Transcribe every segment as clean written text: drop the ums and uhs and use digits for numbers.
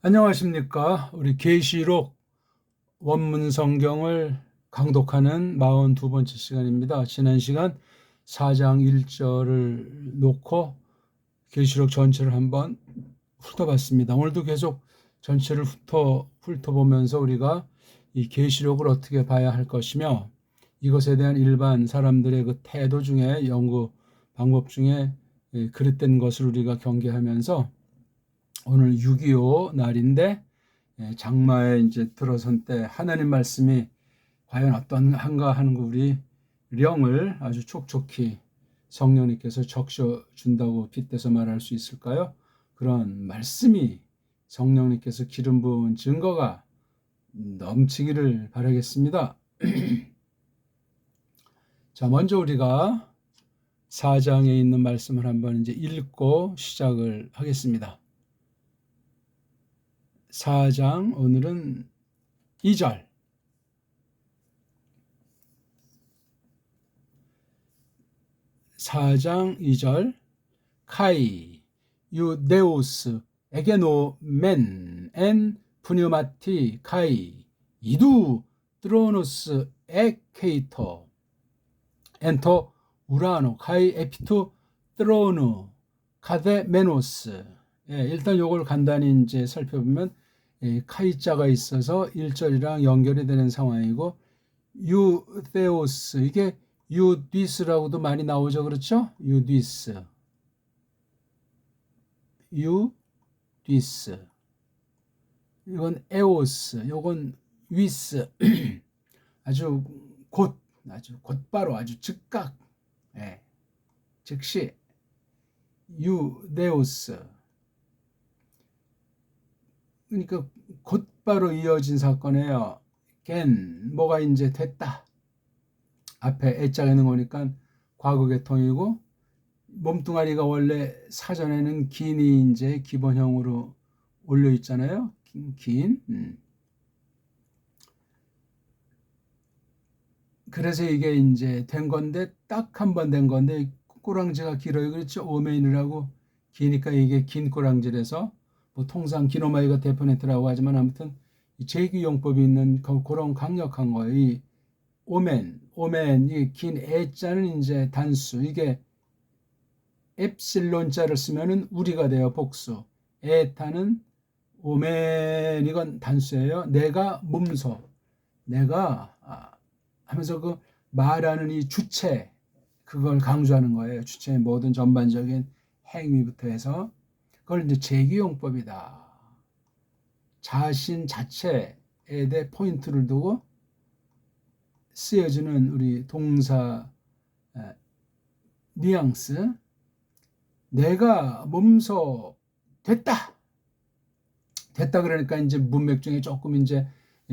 안녕하십니까. 우리 계시록 원문 성경을 강독하는 42번째 시간입니다. 지난 시간 4장 1절을 놓고 계시록 전체를 한번 훑어봤습니다. 오늘도 계속 전체를 훑어보면서 우리가 이 계시록을 어떻게 봐야 할 것이며 이것에 대한 일반 사람들의 그 태도 중에 연구 방법 중에 그릇된 것을 우리가 경계하면서 오늘 6.25 날인데 장마에 이제 들어선 때 하나님 말씀이 과연 어떠한가 하는 거 우리 령을 아주 촉촉히 성령님께서 적셔 준다고 빗대서 말할 수 있을까요? 그런 말씀이 성령님께서 기름 부은 증거가 넘치기를 바라겠습니다. 자, 먼저 우리가 4장에 있는 말씀을 한번 이제 읽고 시작을 하겠습니다. 4장 오늘은 2절. 4장 2절. 카이 유데우스 에게노멘 엔 푸뉴마티 카이 이두 트로노스 에케이토 엔토 우라노 카이 에피투 트로누 카데메노스. 일단 요걸 간단히 이제 살펴보면 카이자가 있어서 1절이랑 연결이 되는 상황이고 유데오스 이게 유디스라고도 많이 나오죠. 그렇죠? 유디스. 유디스. 이건 에오스. 이건 위스. 아주 곧바로 아주 즉각. 즉시. 유데오스. 그러니까 곧바로 이어진 사건이에요. 뭐가 이제 됐다. 앞에 애자가 있는 거니까 과거 계통이고 몸뚱아리가 원래 사전에는 긴이 이제 기본형으로 올려 있잖아요. 긴. 그래서 이게 이제 된 건데 딱 한 번 된 건데 꼬랑지가 길어요. 그렇죠? 오메인이라고 기니까 이게 긴 꼬랑지라서 뭐 통상 기노마이가 데포네트라고 하지만 아무튼 제기용법이 있는 그런 강력한 거예요. 이 오멘, 이 긴 애자는 이제 단수, 이게 엡실론자를 쓰면은 우리가 돼요, 복수. 에타는 오멘, 이건 단수예요. 내가 몸소, 내가 하면서 그 말하는 이 주체, 그걸 강조하는 거예요. 주체의 모든 전반적인 행위부터 해서. 그걸 이제 제기용법이다. 자신 자체에 대해 포인트를 두고 쓰여지는 우리 동사 뉘앙스. 내가 몸소 됐다 그러니까 이제 문맥 중에 조금 이제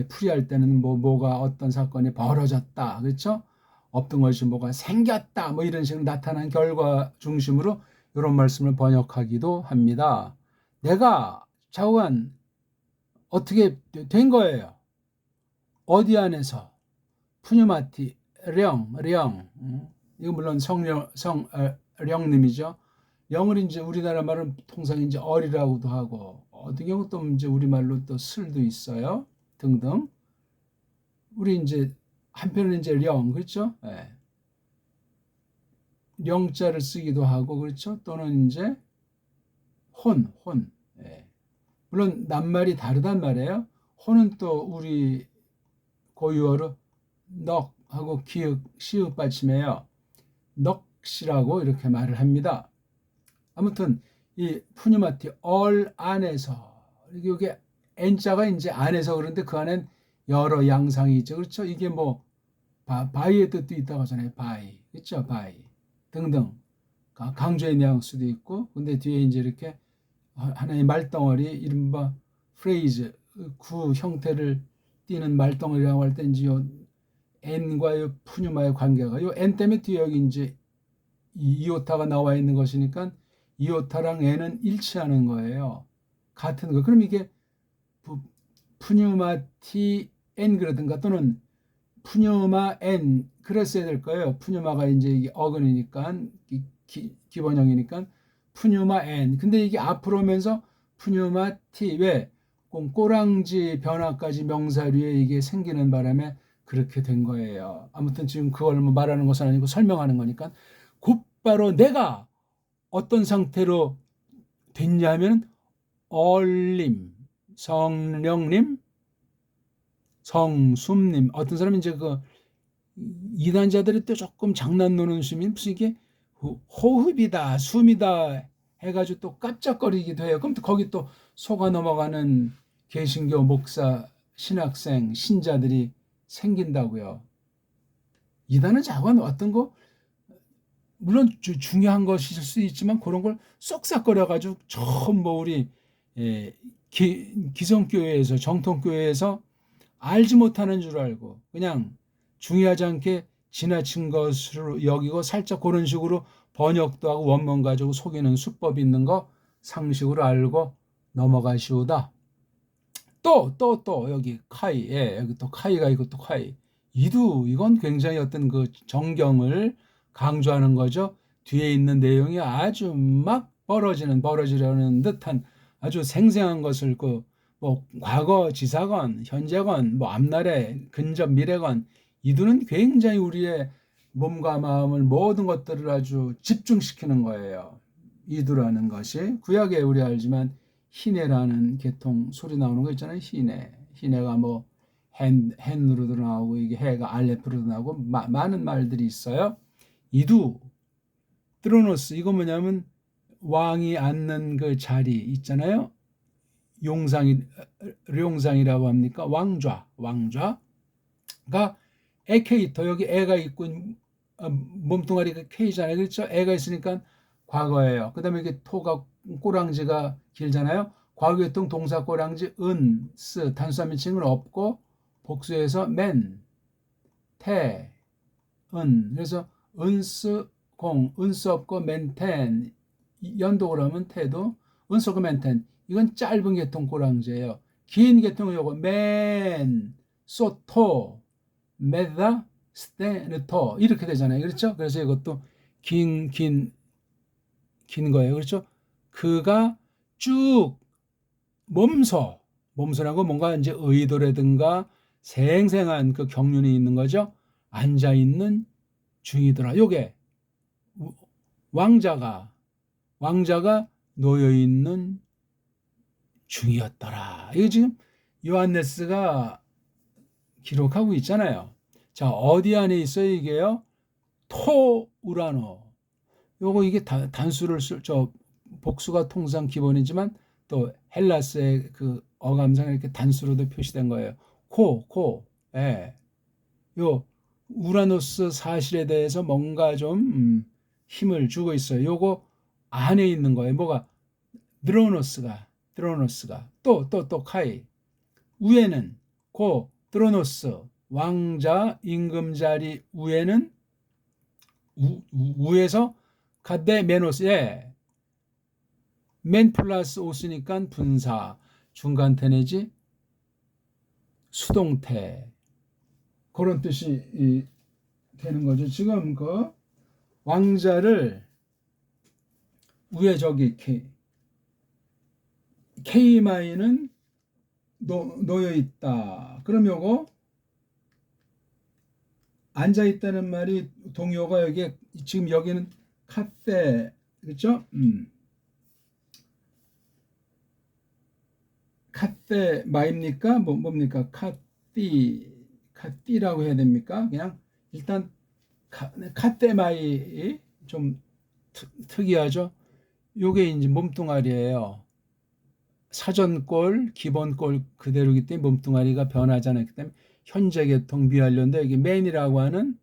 풀이할 때는 뭐가 어떤 사건이 벌어졌다, 그렇죠? 없던 것이 뭐가 생겼다, 뭐 이런 식으로 나타난 결과 중심으로 이런 말씀을 번역하기도 합니다. 내가 좌우한 어떻게 된 거예요? 어디 안에서? 푸뉴마티 령. 이거 물론 령님이죠. 영을 이제 우리나라 말은 통상 이제 어리라고도 하고 어떤 경우 또 이제 우리말로 또 슬도 있어요. 등등. 우리 이제 한편은 이제 령, 그렇죠? 령자를 쓰기도 하고, 그렇죠? 또는 이제 혼. 물론 낱말이 다르단 말이에요. 혼은 또 우리 고유어로 넉하고 기역, 시읍 받침이에요. 넉시라고 이렇게 말을 합니다. 아무튼 이 푸뉴마티 얼 안에서, 이게 n자가 이제 안에서 그런데 그 안엔 여러 양상이 있죠. 그렇죠? 이게 뭐 바이의 뜻도 있다고 하잖아요. 바이, 그렇죠? 바이 등등 강조의 뉘앙스도 있고, 근데 뒤에 이제 이렇게 하나의 말덩어리, 이른바 프레이즈, 구 형태를 띠는 말덩어리라고 할 때 이제 요 n과 요 푸뉴마의 관계가 요 n 때문에 뒤에 여기 이제 이오타가 나와 있는 것이니까 이오타랑 n은 일치하는 거예요. 같은 거. 그럼 이게 푸뉴마티 n 그러든가 또는 푸뉴마 n 그랬어야 될 거예요. 푸뉴마가 이제 이게 어근이니까 기본형이니까 푸뉴마 n. 근데 이게 앞으로 오면서 푸뉴마티 왜 꼬랑지 변화까지 명사류에 이게 생기는 바람에 그렇게 된 거예요. 아무튼 지금 그걸 뭐 말하는 것은 아니고 설명하는 거니까 곧바로 내가 어떤 상태로 됐냐면 얼림, 성령님, 성숨님. 어떤 사람은 이제 그 이단자들이 또 조금 장난 노는 숨이 무슨 이게 호흡이다, 숨이다 해가지고 또 깜짝거리기도 해요. 그럼 또 거기 또 속아 넘어가는 개신교 목사, 신학생, 신자들이 생긴다고요. 이단은 자관 어떤 거 물론 중요한 것일 수 있지만 그런 걸 쏙싹거려가지고 전부 우리 기성교회에서 정통교회에서 알지 못하는 줄 알고 그냥 중요하지 않게 지나친 것으로 여기고 살짝 그런 식으로 번역도 하고 원문 가지고 속이는 수법이 있는 거 상식으로 알고 넘어가시오다. 또 여기 카이, 여기 또 카이가 있고 또 카이. 이건 굉장히 어떤 그 정경을 강조하는 거죠. 뒤에 있는 내용이 아주 막 벌어지려는 듯한 아주 생생한 것을 뭐 과거 지사건, 현재건, 뭐 앞날에 근접 미래건 이두는 굉장히 우리의 몸과 마음을 모든 것들을 아주 집중시키는 거예요. 이두라는 것이 구약에 우리 알지만 희내라는 계통 소리 나오는 거 있잖아요. 희내가 뭐 헨으로도 나오고 이게 해가 알레프로도 나오고 많은 말들이 있어요. 이두 드로노스 이거 뭐냐면 왕이 앉는 그 자리 있잖아요. 룡상이라고 합니까? 왕좌가 에케이터 여기 애가 있고 몸뚱아리가 K잖아요. 그렇죠? 애가 있으니까 과거예요. 그 다음에 이게 토가 꼬랑지가 길잖아요. 과거계통 동사 꼬랑지 스 단수한 미칭은 없고 복수해서 그래서 은스 없고 맨텐 연독을 하면 태도 은스 없고 맨텐 이건 짧은 계통 꼬랑지예요. 긴 계통은 요거 소토 메다 스테르토 이렇게 되잖아요. 그렇죠? 그래서 이것도 긴 거예요. 그렇죠? 그가 쭉 몸소라고 뭔가 이제 의도라든가 생생한 그 경륜이 있는 거죠. 앉아 있는 중이더라. 요게 왕자가 놓여 있는 중이었더라. 이거 지금 요한네스가 기록하고 있잖아요. 자, 어디 안에 있어요, 이게요? 우라노. 요거 이게 단수를 복수가 통상 기본이지만 또 헬라스의 그 어감상 이렇게 단수로도 표시된 거예요. 요 우라노스 사실에 대해서 뭔가 좀 힘을 주고 있어요. 요거 안에 있는 거예요. 뭐가 드로노스가 또 카이 위에는 드로노스 왕자 임금자리 위에는 위에서 카데메노스 맨 플러스 오스니까 분사 중간태 내지 수동태 그런 뜻이 되는 거죠. 지금 그 왕자를 위에 저기 K마이는 놓여 있다. 그럼 요거 앉아 있다는 말이 동요가 여기 지금 여기는 카테 그렇죠? 카테 마입니까? 뭡니까? 카띠라고 해야 됩니까? 그냥 일단 카테 마이 좀 특이하죠? 요게 이제 몸뚱아리예요. 사전꼴, 기본꼴 그대로기 때문에 몸뚱아리가 변하지 않았기 때문에 현재 계통 미완료인데 여기 맨이라고 하는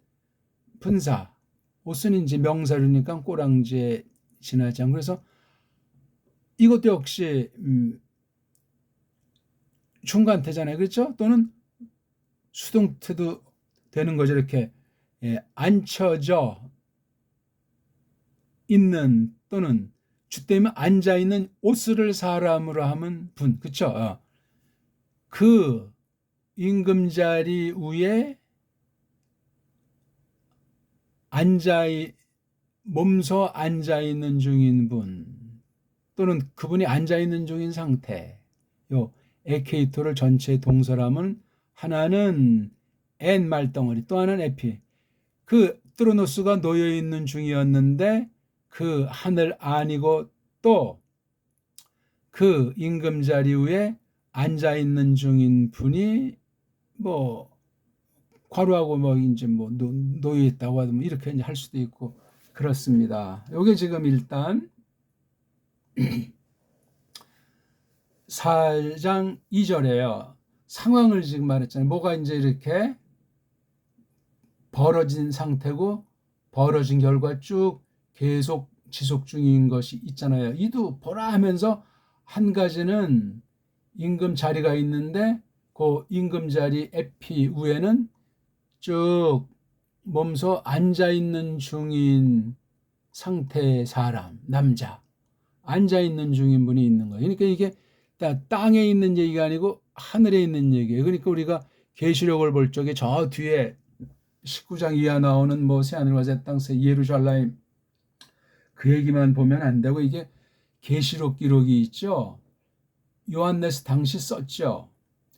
분사 옷은 이제 명사류니까 꼬랑지에 지나지 않고 그래서 이것도 역시 중간태잖아요. 그렇죠? 또는 수동태도 되는 거죠. 이렇게 앉혀져 있는 또는 주때문에 앉아있는 옷을 사람으로 하면 분. 그렇죠? 그 임금자리 위에 몸서 앉아있는 중인 분 또는 그분이 앉아있는 중인 상태 요 에케이토를 전체 동사라면 하나는 엔 말덩어리, 또 하나는 에피. 그 뜨로노스가 놓여 있는 중이었는데 그 하늘 아니고 또 그 임금자리 위에 앉아 있는 중인 분이 뭐 과로하고 뭐 이제 뭐 놓여 있다고 하면 이렇게 이제 할 수도 있고 그렇습니다. 요게 지금 일단 4장 2절에요. 상황을 지금 말했잖아요. 뭐가 이제 이렇게 벌어진 상태고 벌어진 결과 쭉 계속 지속 중인 것이 있잖아요. 이도 보라 하면서 한 가지는 임금 자리가 있는데 그 임금 자리 에피 위에는 쭉 몸서 앉아 있는 중인 상태의 사람, 남자, 앉아 있는 중인 분이 있는 거예요. 그러니까 이게 땅에 있는 얘기가 아니고 하늘에 있는 얘기예요. 그러니까 우리가 계시록을 볼 적에 저 뒤에 19장 이하 나오는 뭐 새하늘과 새 땅, 새 예루살렘 그 얘기만 보면 안 되고 이게 계시록 기록이 있죠. 요한네스 당시 썼죠.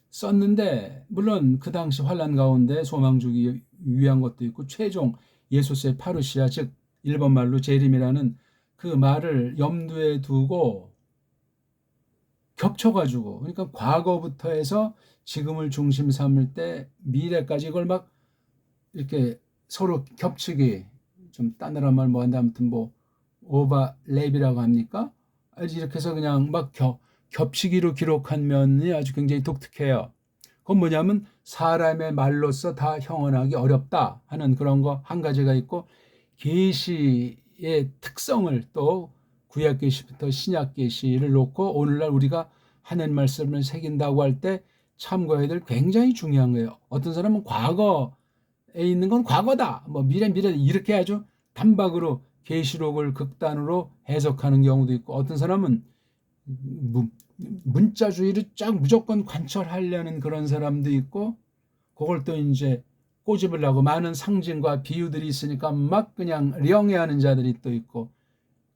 썼는데 물론 그 당시 환란 가운데 소망 주기 위한 것도 있고 최종 예수스의 파루시아 즉 일본 말로 재림이라는 그 말을 염두에 두고 겹쳐가지고 그러니까 과거부터 해서 지금을 중심 삼을 때 미래까지 이걸 막 이렇게 서로 겹치기 좀 따늘한 말 뭐한데 아무튼 뭐 오버랩이라고 합니까? 이렇게 해서 그냥 막 겹치기로 기록한 면이 아주 굉장히 독특해요. 그건 뭐냐면 사람의 말로서 다 형언하기 어렵다 하는 그런 거 한 가지가 있고 계시의 특성을 또 구약 계시부터 신약 계시를 놓고 오늘날 우리가 하나님 말씀을 새긴다고 할 때 참고해야 될 굉장히 중요한 거예요. 어떤 사람은 과거에 있는 건 과거다. 뭐 미래 이렇게 아주 단박으로 계시록을 극단으로 해석하는 경우도 있고 어떤 사람은 문자주의를 쫙 무조건 관철하려는 그런 사람도 있고 그걸 또 이제 꼬집으려고 많은 상징과 비유들이 있으니까 막 그냥 령해하는 자들이 또 있고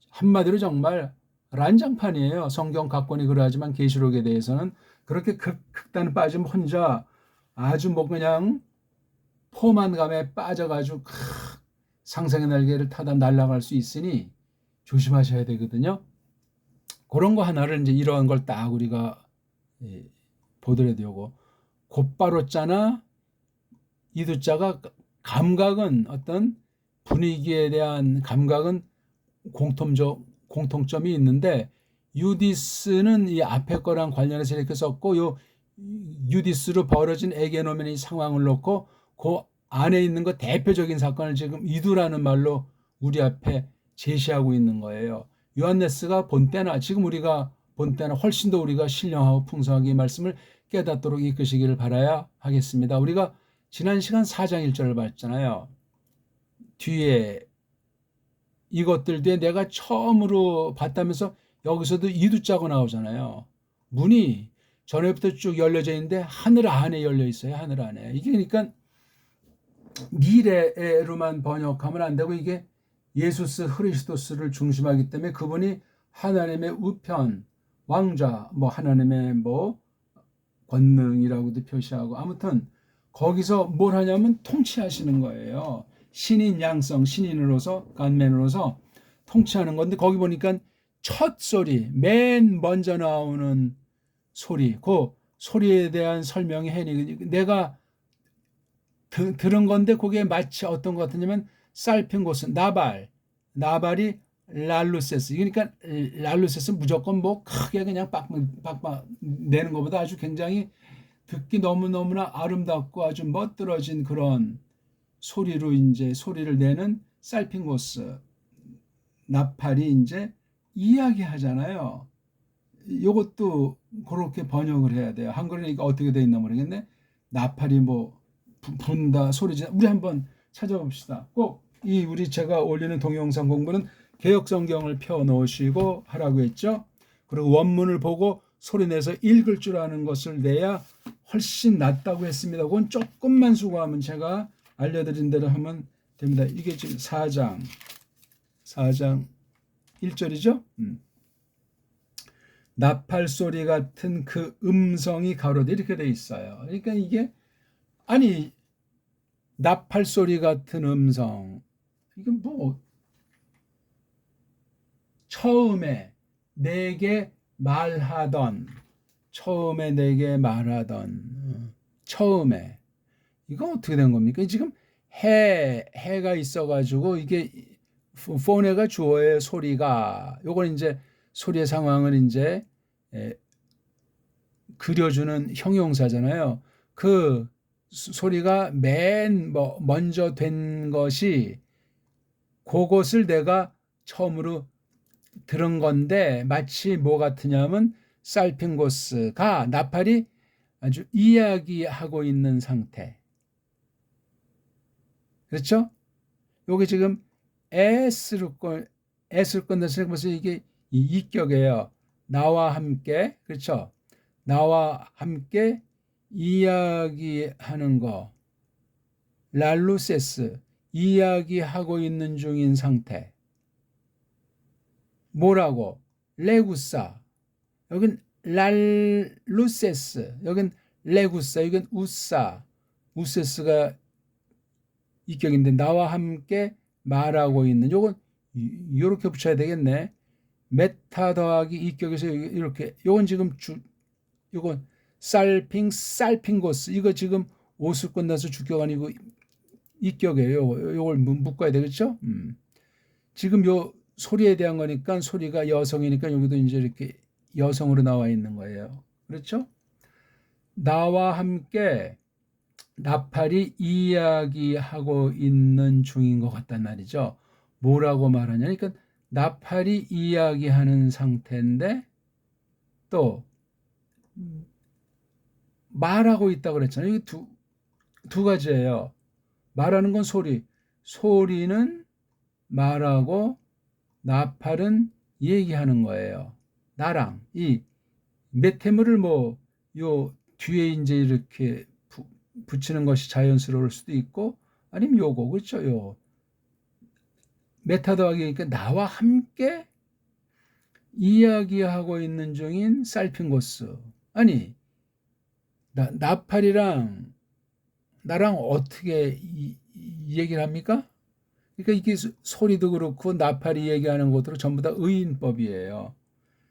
한마디로 정말 란장판이에요. 성경 각권이 그러하지만 계시록에 대해서는 그렇게 극단에 빠지면 혼자 아주 뭐 그냥 포만감에 빠져가지고 상상의 날개를 타다 날아갈 수 있으니 조심하셔야 되거든요. 그런 거 하나를 이제 이러한 걸 딱 우리가 보더라도 요거 곧바로 짜나 이두자가 감각은 어떤 분위기에 대한 감각은 공통점이 있는데 유디스는 이 앞에 거랑 관련해서 이렇게 썼고 요 유디스로 벌어진 에게노멘의 상황을 놓고 그 안에 있는 거 대표적인 사건을 지금 이두라는 말로 우리 앞에 제시하고 있는 거예요. 요한네스가 본 때나 지금 우리가 본 때나 훨씬 더 우리가 신령하고 풍성하게 이 말씀을 깨닫도록 이끄시기를 바라야 하겠습니다. 우리가 지난 시간 4장 1절을 봤잖아요. 뒤에 이것들 뒤에 내가 처음으로 봤다면서 여기서도 이두자고 나오잖아요. 문이 전에부터 쭉 열려져 있는데 하늘 안에 열려 있어요. 하늘 안에. 이게 그러니까 미래로만 번역하면 안 되고 이게 예수스 그리스도스를 중심하기 때문에 그분이 하나님의 우편 왕자 뭐 하나님의 뭐 권능이라고도 표시하고 아무튼 거기서 뭘 하냐면 통치하시는 거예요. 신인 양성 신인으로서 간맨으로서 통치하는 건데 거기 보니까 첫 소리 맨 먼저 나오는 소리 그 소리에 대한 설명이 해니 내가 들은 건데 그게 마치 어떤 것 같으냐면 살핀 곳은 나발이 랄루세스 그러니까 랄루세스 무조건 뭐 크게 그냥 빡빡 내는 것보다 아주 굉장히 듣기 너무너무나 아름답고 아주 멋들어진 그런 소리로 이제 소리를 내는 살핑고스 나팔이 이제 이야기하잖아요. 이것도 그렇게 번역을 해야 돼요. 한글은 어떻게 돼 있나 모르겠네. 나팔이 뭐 분다 소리지. 우리 한번 찾아봅시다. 꼭 이 우리 제가 올리는 동영상 공부는 개역성경을 펴 놓으시고 하라고 했죠. 그리고 원문을 보고 소리내서 읽을 줄 아는 것을 내야 훨씬 낫다고 했습니다. 그건 조금만 수고하면 제가 알려드린 대로 하면 됩니다. 이게 지금 4장 1절이죠. 나팔 소리 같은 그 음성이 가로되 이렇게 돼 있어요. 그러니까 이게 아니 나팔 소리 같은 음성 이게 뭐 처음에 내게 말하던 처음에 이거 어떻게 된 겁니까? 지금 해가 있어가지고 이게 폰에가 주어의 소리가 요건 이제 소리의 상황을 이제 그려주는 형용사잖아요. 그 소리가 맨 먼저 된 것이 그것을 내가 처음으로 들은 건데 마치 뭐 같으냐면 살핑고스가 나팔이 아주 이야기하고 있는 상태. 그렇죠? 요게 지금 S를 끝내서 벌써 이게 이격이에요. 나와 함께, 그렇죠? 나와 함께 이야기하는 거. 랄루세스, 이야기하고 있는 중인 상태. 뭐라고? 레구사. 여긴 랄루세스. 여긴 레구사. 여긴 우사. 우세스가 이격인데 나와 함께 말하고 있는 요건 이렇게 붙여야 되겠네. 메타 더하기 이격에서 이렇게 요건 지금 요건 살핑고스 이거 지금 오수 끝나서 주격 아니고 이격이에요. 요걸 묶어야 되겠죠? 지금 요 소리에 대한 거니까 소리가 여성이니까 여기도 이제 이렇게 여성으로 나와 있는 거예요. 그렇죠? 나와 함께 나팔이 이야기하고 있는 중인 것 같단 말이죠. 뭐라고 말하냐? 그러니까 나팔이 이야기하는 상태인데 또 말하고 있다고 그랬잖아요. 이게 두 가지예요. 말하는 건 소리는 말하고 나팔은 얘기하는 거예요. 나랑 이 메테물을 뭐 요 뒤에 이제 이렇게 붙이는 것이 자연스러울 수도 있고 아니면 요거 그렇죠. 요 메타 더하기니까 나와 함께 이야기하고 있는 중인 살핑고스. 아니 나팔이랑 나랑 어떻게 얘기를 합니까? 그러니까 이게 소리도 그렇고 나팔이 얘기하는 것도 전부 다 의인법이에요.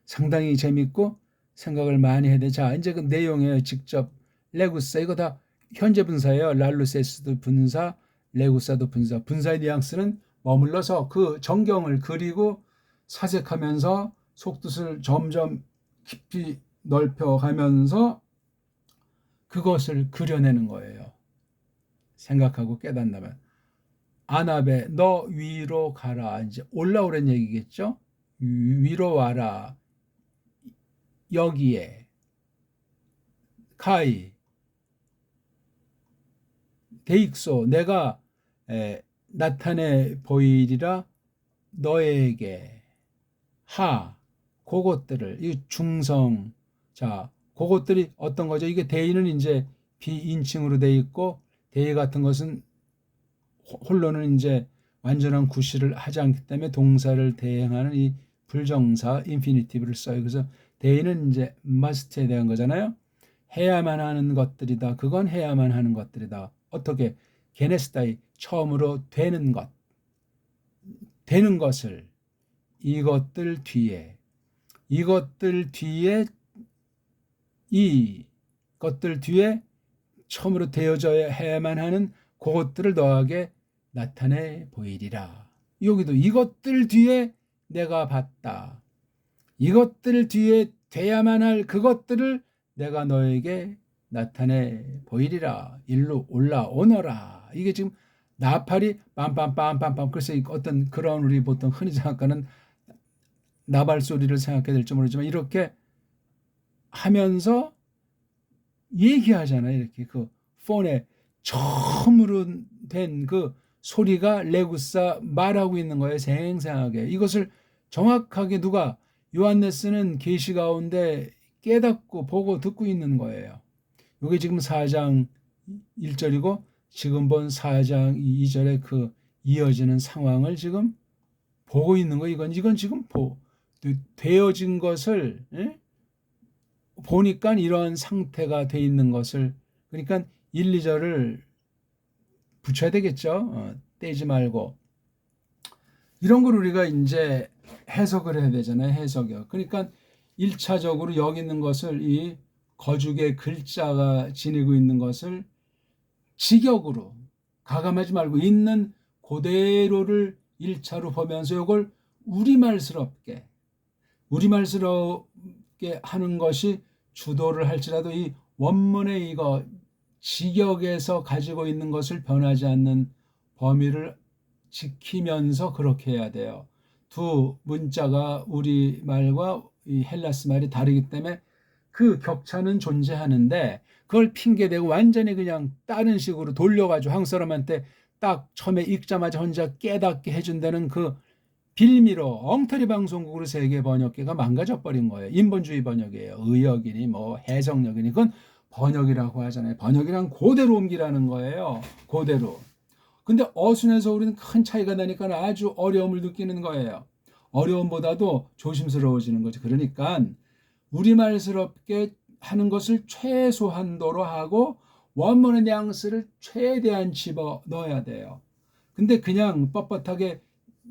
상당히 재밌고 생각을 많이 해야 돼. 자, 이제 그 내용에 직접 레구사 이거 다 현재 분사예요. 랄루세스도 분사, 레구사도 분사. 분사의 뉘앙스는 머물러서 그 전경을 그리고 사색하면서 속뜻을 점점 깊이 넓혀가면서 그것을 그려내는 거예요. 생각하고 깨닫는다면. 아나베 너 위로 가라. 이제 올라오란 얘기겠죠. 위로 와라. 여기에 카이 데익소 내가 나타내 보이리라 너에게 하 그것들을 이 중성 자 그것들이 어떤 거죠? 이게 대의는 이제 비인칭으로 돼 있고 대의 같은 것은 홀로는 이제 완전한 구실을 하지 않기 때문에 동사를 대행하는 이 불정사 인피니티브를 써요. 그래서 대의는 이제 must에 대한 거잖아요. 해야만 하는 것들이다. 그건 해야만 하는 것들이다. 어떻게? 게네스다이 처음으로 되는 것. 되는 것을 이것들 뒤에 이것들 뒤에 처음으로 되어져야 해야만 하는 그것들을 너에게 나타내 보이리라. 여기도 이것들 뒤에 내가 봤다. 이것들 뒤에 돼야만 할 그것들을 내가 너에게 나타내 보이리라. 일로 올라오너라. 이게 지금 나팔이 빰빰빰빰빰 그래서 어떤 그런 우리 보통 흔히 생각하는 나발 소리를 생각해야 될지 모르지만 이렇게 하면서 얘기하잖아요. 이렇게 그 폰에 처음으로 된 그 소리가 레구사 말하고 있는 거예요. 생생하게. 이것을 정확하게 누가 요한네스는 계시 가운데 깨닫고 보고 듣고 있는 거예요. 이게 지금 4장 1절이고 지금 본 4장 2절의 그 이어지는 상황을 지금 보고 있는 거 이건 지금 되어진 것을 보니까 이런 상태가 돼 있는 것을, 그러니까 1, 2절을 붙여야 되겠죠. 떼지 말고. 이런 걸 우리가 이제 해석을 해야 되잖아요. 해석이요. 그러니까 1차적으로 여기 있는 것을, 이 거죽의 글자가 지니고 있는 것을 직역으로 가감하지 말고 있는 그대로를 1차로 보면서 이걸 우리말스럽게 하는 것이 주도를 할지라도 이 원문의 이거 직역에서 가지고 있는 것을 변하지 않는 범위를 지키면서 그렇게 해야 돼요. 두 문자가 우리말과 이 헬라스 말이 다르기 때문에 그 격차는 존재하는데, 그걸 핑계대고 완전히 그냥 다른 식으로 돌려가지고 한국 사람한테 딱 처음에 읽자마자 혼자 깨닫게 해준다는 그 빌미로 엉터리 방송국으로 세계 번역기가 망가져 버린 거예요. 인본주의 번역이에요. 의역이니 뭐 해석력이니 그건 번역이라고 하잖아요. 번역이란 그대로 옮기라는 거예요. 그대로. 근데 어순에서 우리는 큰 차이가 나니까 아주 어려움을 느끼는 거예요. 어려움보다도 조심스러워지는 거죠. 그러니까 우리말스럽게 하는 것을 최소한도로 하고 원문의 뉘앙스를 최대한 집어 넣어야 돼요. 근데 그냥 뻣뻣하게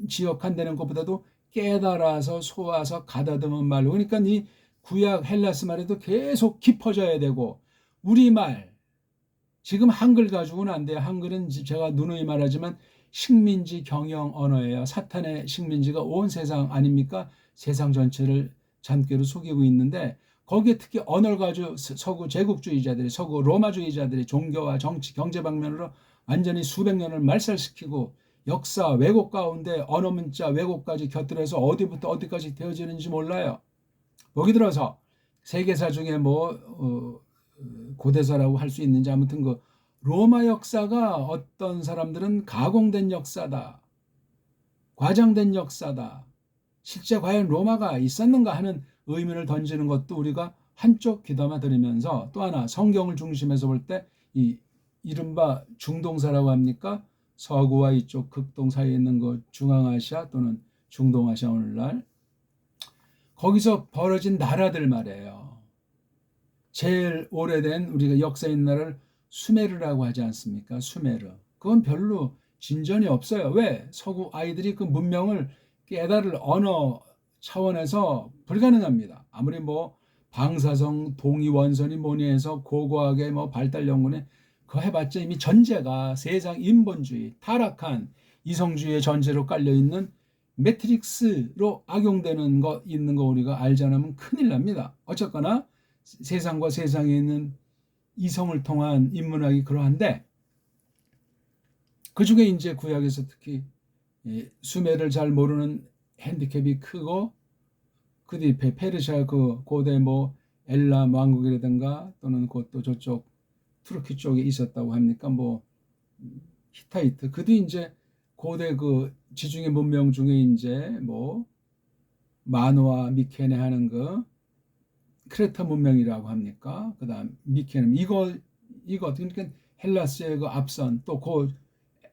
지역한다는 것보다도 깨달아서 소화해서 가다듬은 말로, 그러니까 이 구약 헬라스 말에도 계속 깊어져야 되고, 우리말 지금 한글 가지고는 안 돼요. 한글은 제가 누누이 말하지만 식민지 경영 언어예요. 사탄의 식민지가 온 세상 아닙니까? 세상 전체를 잔꾀로 속이고 있는데, 거기에 특히 언어를 가지고 서구 제국주의자들이, 서구 로마주의자들이 종교와 정치, 경제 방면으로 완전히 수백 년을 말살시키고, 역사 왜곡 가운데 언어 문자 왜곡까지 곁들여서 어디부터 어디까지 되어지는지 몰라요. 여기 들어서 세계사 중에 뭐 고대사라고 할 수 있는지, 아무튼 그 로마 역사가 어떤 사람들은 가공된 역사다, 과장된 역사다, 실제 과연 로마가 있었는가 하는 의문을 던지는 것도 우리가 한쪽 귀담아 들으면서, 또 하나 성경을 중심에서 볼 때 이 이른바 중동사라고 합니까? 서구와 이쪽 극동 사이에 있는 그 중앙아시아 또는 중동아시아, 오늘날 거기서 벌어진 나라들 말이에요. 제일 오래된 우리가 역사 있는 나라를 수메르라고 하지 않습니까? 수메르. 그건 별로 진전이 없어요. 왜? 서구 아이들이 그 문명을 깨달을 언어 차원에서 불가능합니다. 아무리 뭐 방사성 동위원선이 뭐니 해서 고고하게 뭐 발달 연구는 그거 해봤자 이미 전제가 세상 인본주의, 타락한 이성주의의 전제로 깔려있는 매트릭스로 악용되는 거 있는 거 우리가 알지 않으면 큰일 납니다. 어쨌거나 세상과 세상에 있는 이성을 통한 인문학이 그러한데, 그 중에 이제 구약에서 특히 수메를 잘 모르는 핸디캡이 크고, 그 뒤에 페르시아 그 고대 뭐 엘람 왕국이라든가 또는 그것도 저쪽 투르키 쪽에 있었다고 합니까? 뭐 히타이트. 그 뒤에 이제 고대 그 지중해 문명 중에 이제 뭐 마노아 미케네 하는 그 크레타 문명이라고 합니까? 그다음 미케네 이거 그러니까 헬라스의 그 앞선, 또 그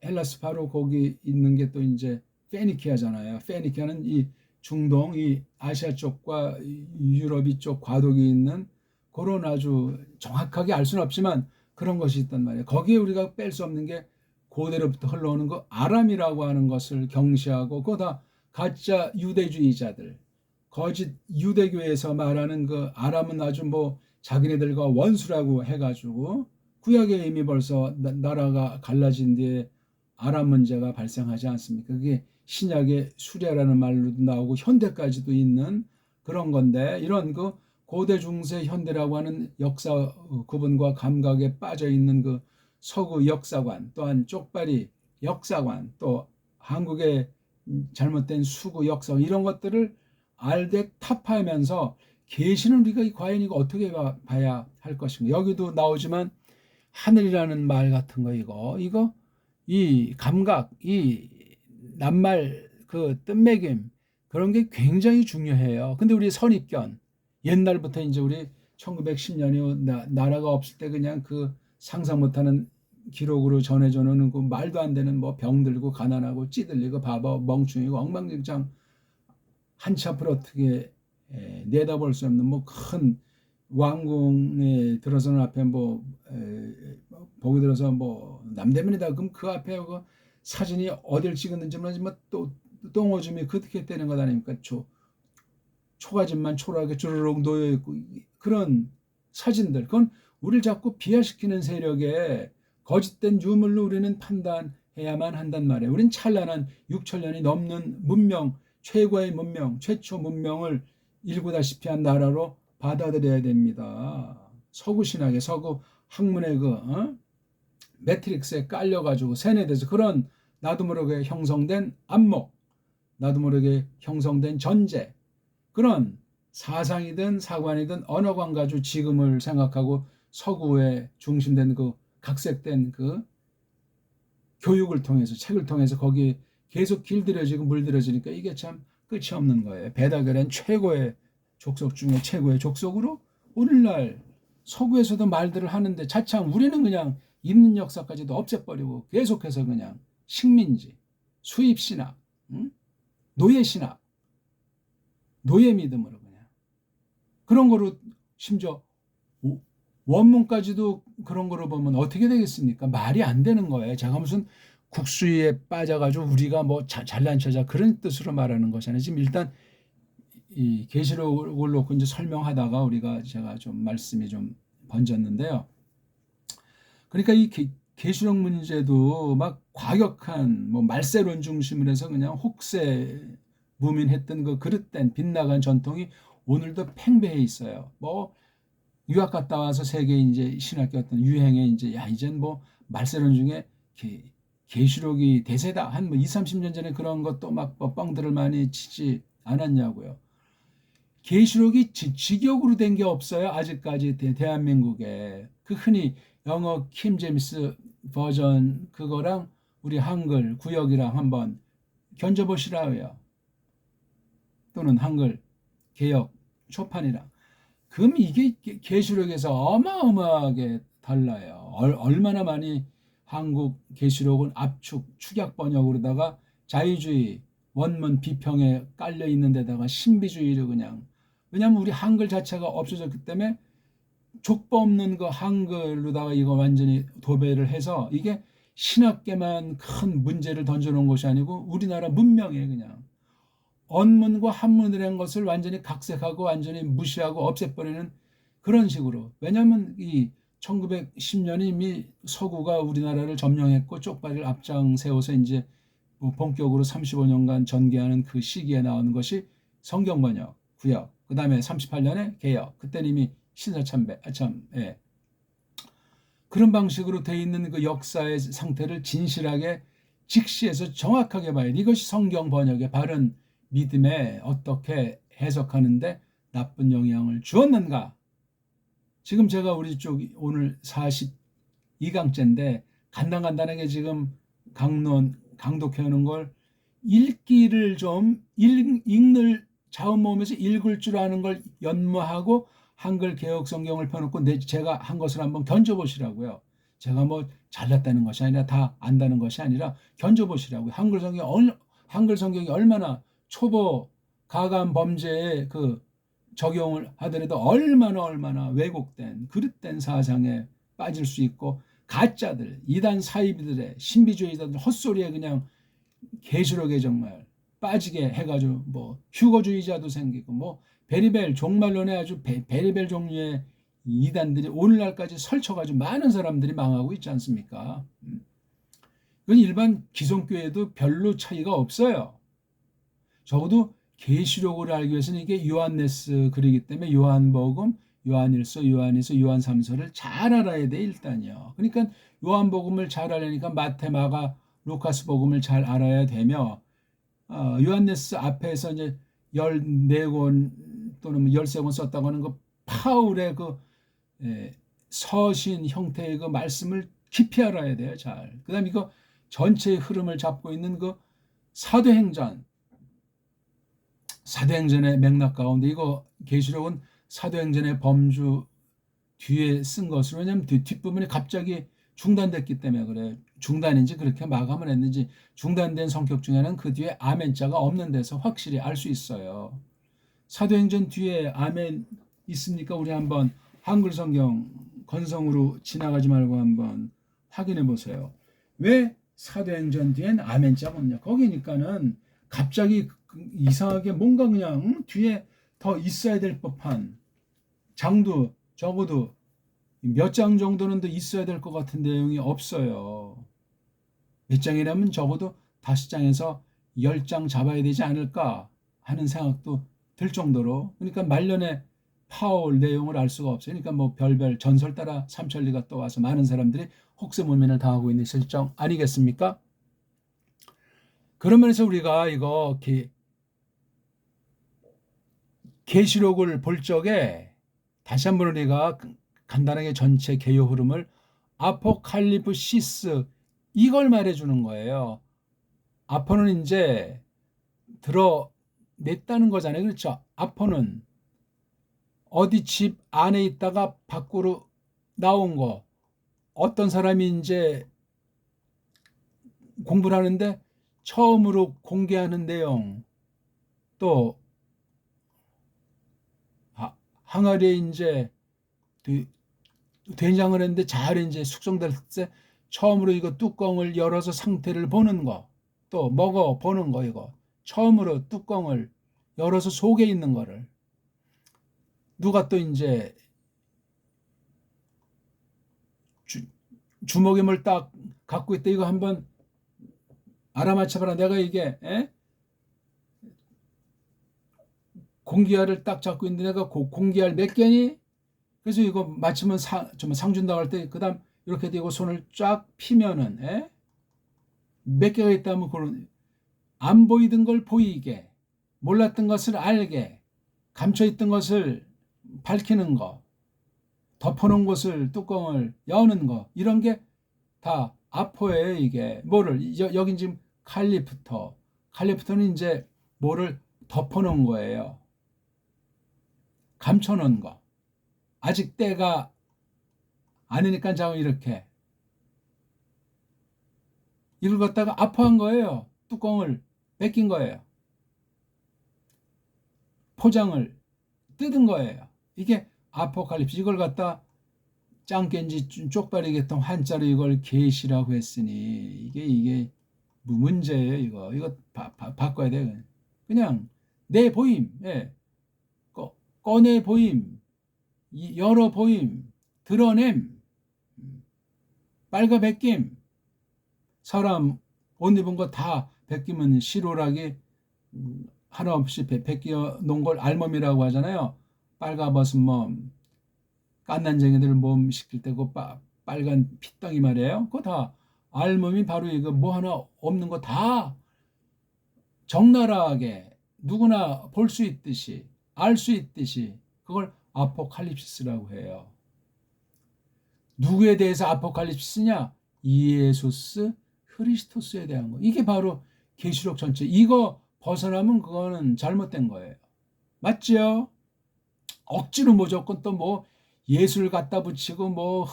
헬라스 바로 거기 있는 게 또 이제 페니키아잖아요. 페니키아는 이 중동, 이 아시아 쪽과 유럽 이쪽 과도기 있는 그런 아주 정확하게 알 수는 없지만 그런 것이 있단 말이에요. 거기에 우리가 뺄 수 없는 게 고대로부터 흘러오는 그 아람이라고 하는 것을 경시하고, 그거 다 가짜 유대주의자들, 거짓 유대교에서 말하는 그 아람은 아주 뭐 자기네들과 원수라고 해가지고 구약에 이미 벌써 나라가 갈라진 뒤에 아람 문제가 발생하지 않습니까? 그게 신약의 수레라는 말로도 나오고 현대까지도 있는 그런 건데, 이런 그 고대 중세 현대라고 하는 역사 구분과 감각에 빠져 있는 그 서구 역사관, 또한 쪽발이 역사관, 또 한국의 잘못된 수구 역사, 이런 것들을 알되 타파하면서 계시는 우리가 과연 이거 어떻게 봐야 할 것인가. 여기도 나오지만 하늘이라는 말 같은 거, 이거 이 감각, 이 낱말 그 뜻매김, 그런 게 굉장히 중요해요. 근데 우리 선입견, 옛날부터 이제 우리 1910년 이후 나라가 없을 때 그냥 그 상상 못하는 기록으로 전해져는 그 말도 안 되는 뭐 병들고 가난하고 찌들리고 바보 멍충이고 엉망진창, 한치 앞을 어떻게 내다볼 수 없는 뭐 큰 왕궁에 들어서는 앞에 뭐 보기 들어서 뭐 남대문이다. 그럼 그 앞에 그 사진이 어딜 찍었는지 모르지만 또 똥오줌이 그렇게 떼는 것 아닙니까? 초가집만 초라하게 주르륵 놓여 있고 그런 사진들. 그건 우리를 자꾸 비하시키는 세력에 거짓된 유물로 우리는 판단해야만 한단 말이에요. 우린 찬란한 6천년이 넘는 문명, 최고의 문명, 최초 문명을 일구다시피 한 나라로 받아들여야 됩니다. 서구 신학의 서구 학문의 매트릭스에 깔려가지고 세뇌돼서 그런 나도 모르게 형성된 안목, 나도 모르게 형성된 전제, 그런 사상이든 사관이든 언어관 가지고 지금을 생각하고 서구에 중심된 그 각색된 그 교육을 통해서 책을 통해서 거기에 계속 길들여지고 물들여지니까 이게 참 끝이 없는 거예요. 베다결엔 최고의 족속 중에 최고의 족속으로 오늘날 서구에서도 말들을 하는데 차참 우리는 그냥 있는 역사까지도 없애버리고 계속해서 그냥 식민지, 수입신학, 노예신학, 노예 믿음으로 그냥 그런 거로 심지어 원문까지도 그런 거로 보면 어떻게 되겠습니까? 말이 안 되는 거예요. 제가 무슨 국수에 빠져가지고 우리가 뭐 잘난 체자 그런 뜻으로 말하는 것이 아니라 지금 일단 이 계시록을 놓고 이제 설명하다가 우리가 제가 좀 말씀이 좀 번졌는데요. 그러니까 이 계시록 문제도 막 과격한 뭐 말세론 중심으로 해서 그냥 혹세 무민했던 그 그릇된 빗나간 전통이 오늘도 팽배해 있어요. 뭐 유학 갔다 와서 세계 이제 신학교 어떤 유행에 이제 이젠 뭐 말세론 중에 계시록이 대세다 한 뭐 2, 30년 전에 그런 것도 막 뻥들을 많이 치지 않았냐고요. 계시록이 직역으로 된 게 없어요. 아직까지 대한민국에 그 흔히 영어 킹 제임스 버전 그거랑 우리 한글 구역이랑 한번 견져보시라고요. 또는 한글 개역 초판이랑. 그럼 이게 계시록에서 어마어마하게 달라요. 얼마나 많이 한국 계시록은 압축 축약 번역으로다가 자유주의 원문 비평에 깔려 있는 데다가 신비주의를 그냥 왜냐하면 우리 한글 자체가 없어졌기 때문에 족보 없는 그 한글로다가 이거 완전히 도배를 해서 이게 신학계만 큰 문제를 던져놓은 것이 아니고 우리나라 문명에 그냥 언문과 한문이라는 것을 완전히 각색하고 완전히 무시하고 없애버리는 그런 식으로. 왜냐하면 이 1910년이 이미 서구가 우리나라를 점령했고 쪽발을 앞장 세워서 이제 뭐 본격으로 35년간 전개하는 그 시기에 나오는 것이 성경 번역, 구역. 그 다음에 38년에 개역. 그때는 이미 신사참배, 예. 그런 방식으로 돼 있는 그 역사의 상태를 진실하게 직시해서 정확하게 봐야 돼. 이것이 성경 번역의 바른 믿음에 어떻게 해석하는데 나쁜 영향을 주었는가? 지금 제가 우리 쪽 오늘 42강째인데 간단하게 지금 강독해오는 걸 읽기를 좀 읽는 자음모음에서 읽을 줄 아는 걸 연모하고 한글 개역 성경을 펴놓고 제가 한 것을 한번 견져보시라고요. 제가 뭐 잘났다는 것이 아니라 다 안다는 것이 아니라 견져보시라고요. 한글 성경이 얼마나 초보 가감 범죄에 그 적용을 하더라도 얼마나 왜곡된 그릇된 사상에 빠질 수 있고 가짜들 이단 사이비들의 신비주의자들 헛소리에 그냥 계시록에 정말 빠지게 해가지고 뭐 휴거주의자도 생기고 뭐 베리벨 종말론에 아주 베리벨 종류의 이단들이 오늘날까지 설쳐가지고 많은 사람들이 망하고 있지 않습니까? 그건 일반 기성교회도 별로 차이가 없어요. 적어도 계시록을 알기 위해서는 이게 요한네스 글이기 때문에 요한복음, 요한일서, 요한이서, 요한삼서를 잘 알아야 돼 일단요. 그러니까 요한복음을 잘 알려니까 마태, 마가, 루카스복음을 잘 알아야 되며 요한네스 앞에서 이제 14권 또는 13권 썼다고 하는 그 파울의 그 서신 형태의 그 말씀을 깊이 알아야 돼요. 잘. 그다음 이거 전체의 흐름을 잡고 있는 그 사도행전의 맥락 가운데 이거 계시록은 사도행전의 범주 뒤에 쓴 것으로 왜냐하면 뒷부분이 갑자기 중단됐기 때문에 그래. 중단인지 그렇게 마감을 했는지 중단된 성격 중에는 그 뒤에 아멘자가 없는 데서 확실히 알 수 있어요. 사도행전 뒤에 아멘 있습니까? 우리 한번 한글 성경 건성으로 지나가지 말고 한번 확인해 보세요. 왜 사도행전 뒤엔 아멘자가 없냐? 거기니까는 갑자기 이상하게 뭔가 그냥 뒤에 더 있어야 될 법한 장도 적어도 몇 장 정도는 더 있어야 될 것 같은 내용이 없어요. 몇 장이라면 적어도 5장에서 10장 잡아야 되지 않을까 하는 생각도 들 정도로, 그러니까 말년에 파울 내용을 알 수가 없어요. 그러니까 뭐 별별 전설 따라 삼천리가 또 와서 많은 사람들이 혹세무민을 당하고 있는 실정 아니겠습니까? 그런 면에서 우리가 이거 계시록을 볼 적에 다시 한번 우리가 간단하게 전체 개요 흐름을 아포칼립시스 이걸 말해주는 거예요. 아포는 이제 드러냈다는 거잖아요. 그렇죠? 아포는 어디 집 안에 있다가 밖으로 나온 거. 어떤 사람이 이제 공부를 하는데 처음으로 공개하는 내용. 또 항아리에 이제 된장을 했는데 잘 이제 숙성될 때 처음으로 이거 뚜껑을 열어서 상태를 보는 거. 또 먹어 보는 거 이거. 처음으로 뚜껑을 열어서 속에 있는 거를. 누가 또 이제 주먹에 뭘 딱 갖고 있다. 이거 한번 알아맞혀봐라. 내가 이게 공기알을 딱 잡고 있는데 내가 공기알 몇 개니? 그래서 이거 맞추면 상 준다고 할 때 그다음 이렇게 되고 손을 쫙 피면은 몇 개가 있다면 그런 안 보이던 걸 보이게, 몰랐던 것을 알게, 감춰있던 것을 밝히는 거, 덮어놓은 것을 뚜껑을 여는 거, 이런 게 다 아포예요. 이게 뭐를 여긴 지금 칼리프터는 이제 뭐를 덮어놓은 거예요. 감춰놓은 거. 아직 때가 아니니까 자꾸 이렇게 이걸 갖다가 아포한 거예요. 뚜껑을 뺏긴 거예요. 포장을 뜯은 거예요. 이게 아포칼립스. 이걸 갖다 짱깬지 쪽발이겠던 한자로 이걸 계시라고 했으니 이게 문제예요. 이거 바꿔야 돼. 그냥 내 보임, 꺼내 보임, 열어 보임, 드러냄, 빨가 베김. 사람 옷 입은 거 다 베끼면 실오라기 하나 없이 베끼어 놓은 걸 알몸이라고 하잖아요. 빨가벗은 몸, 깐난쟁이들 몸 시킬 때고 빨간 핏덩이 말이에요. 그거 다 알몸이 바로 이거 뭐 하나 없는 거 다 적나라하게 누구나 볼 수 있듯이 알 수 있듯이 그걸 아포칼립시스라고 해요. 누구에 대해서 아포칼립시스냐? 예수스 크리스토스에 대한 거. 이게 바로 계시록 전체. 이거 벗어나면 그거는 잘못된 거예요. 맞죠? 억지로 무조건 또 뭐 예수를 갖다 붙이고 뭐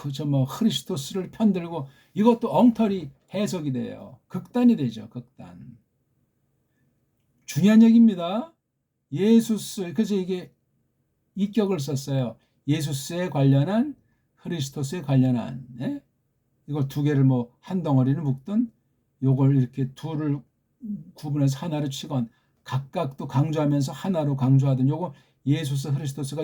크리스토스를 편들고 이것도 엉터리 해석이 돼요. 극단이 되죠. 극단. 중요한 얘기입니다. 예수스. 그래서 이게 이격을 썼어요. 예수스에 관련한 크리스토스에 관련한 이걸 두 개를 뭐 한 덩어리를 묶든 요걸 이렇게 둘을 구분해서 하나로 치건 각각 또 강조하면서 하나로 강조하든 요거 예수스 크리스토스가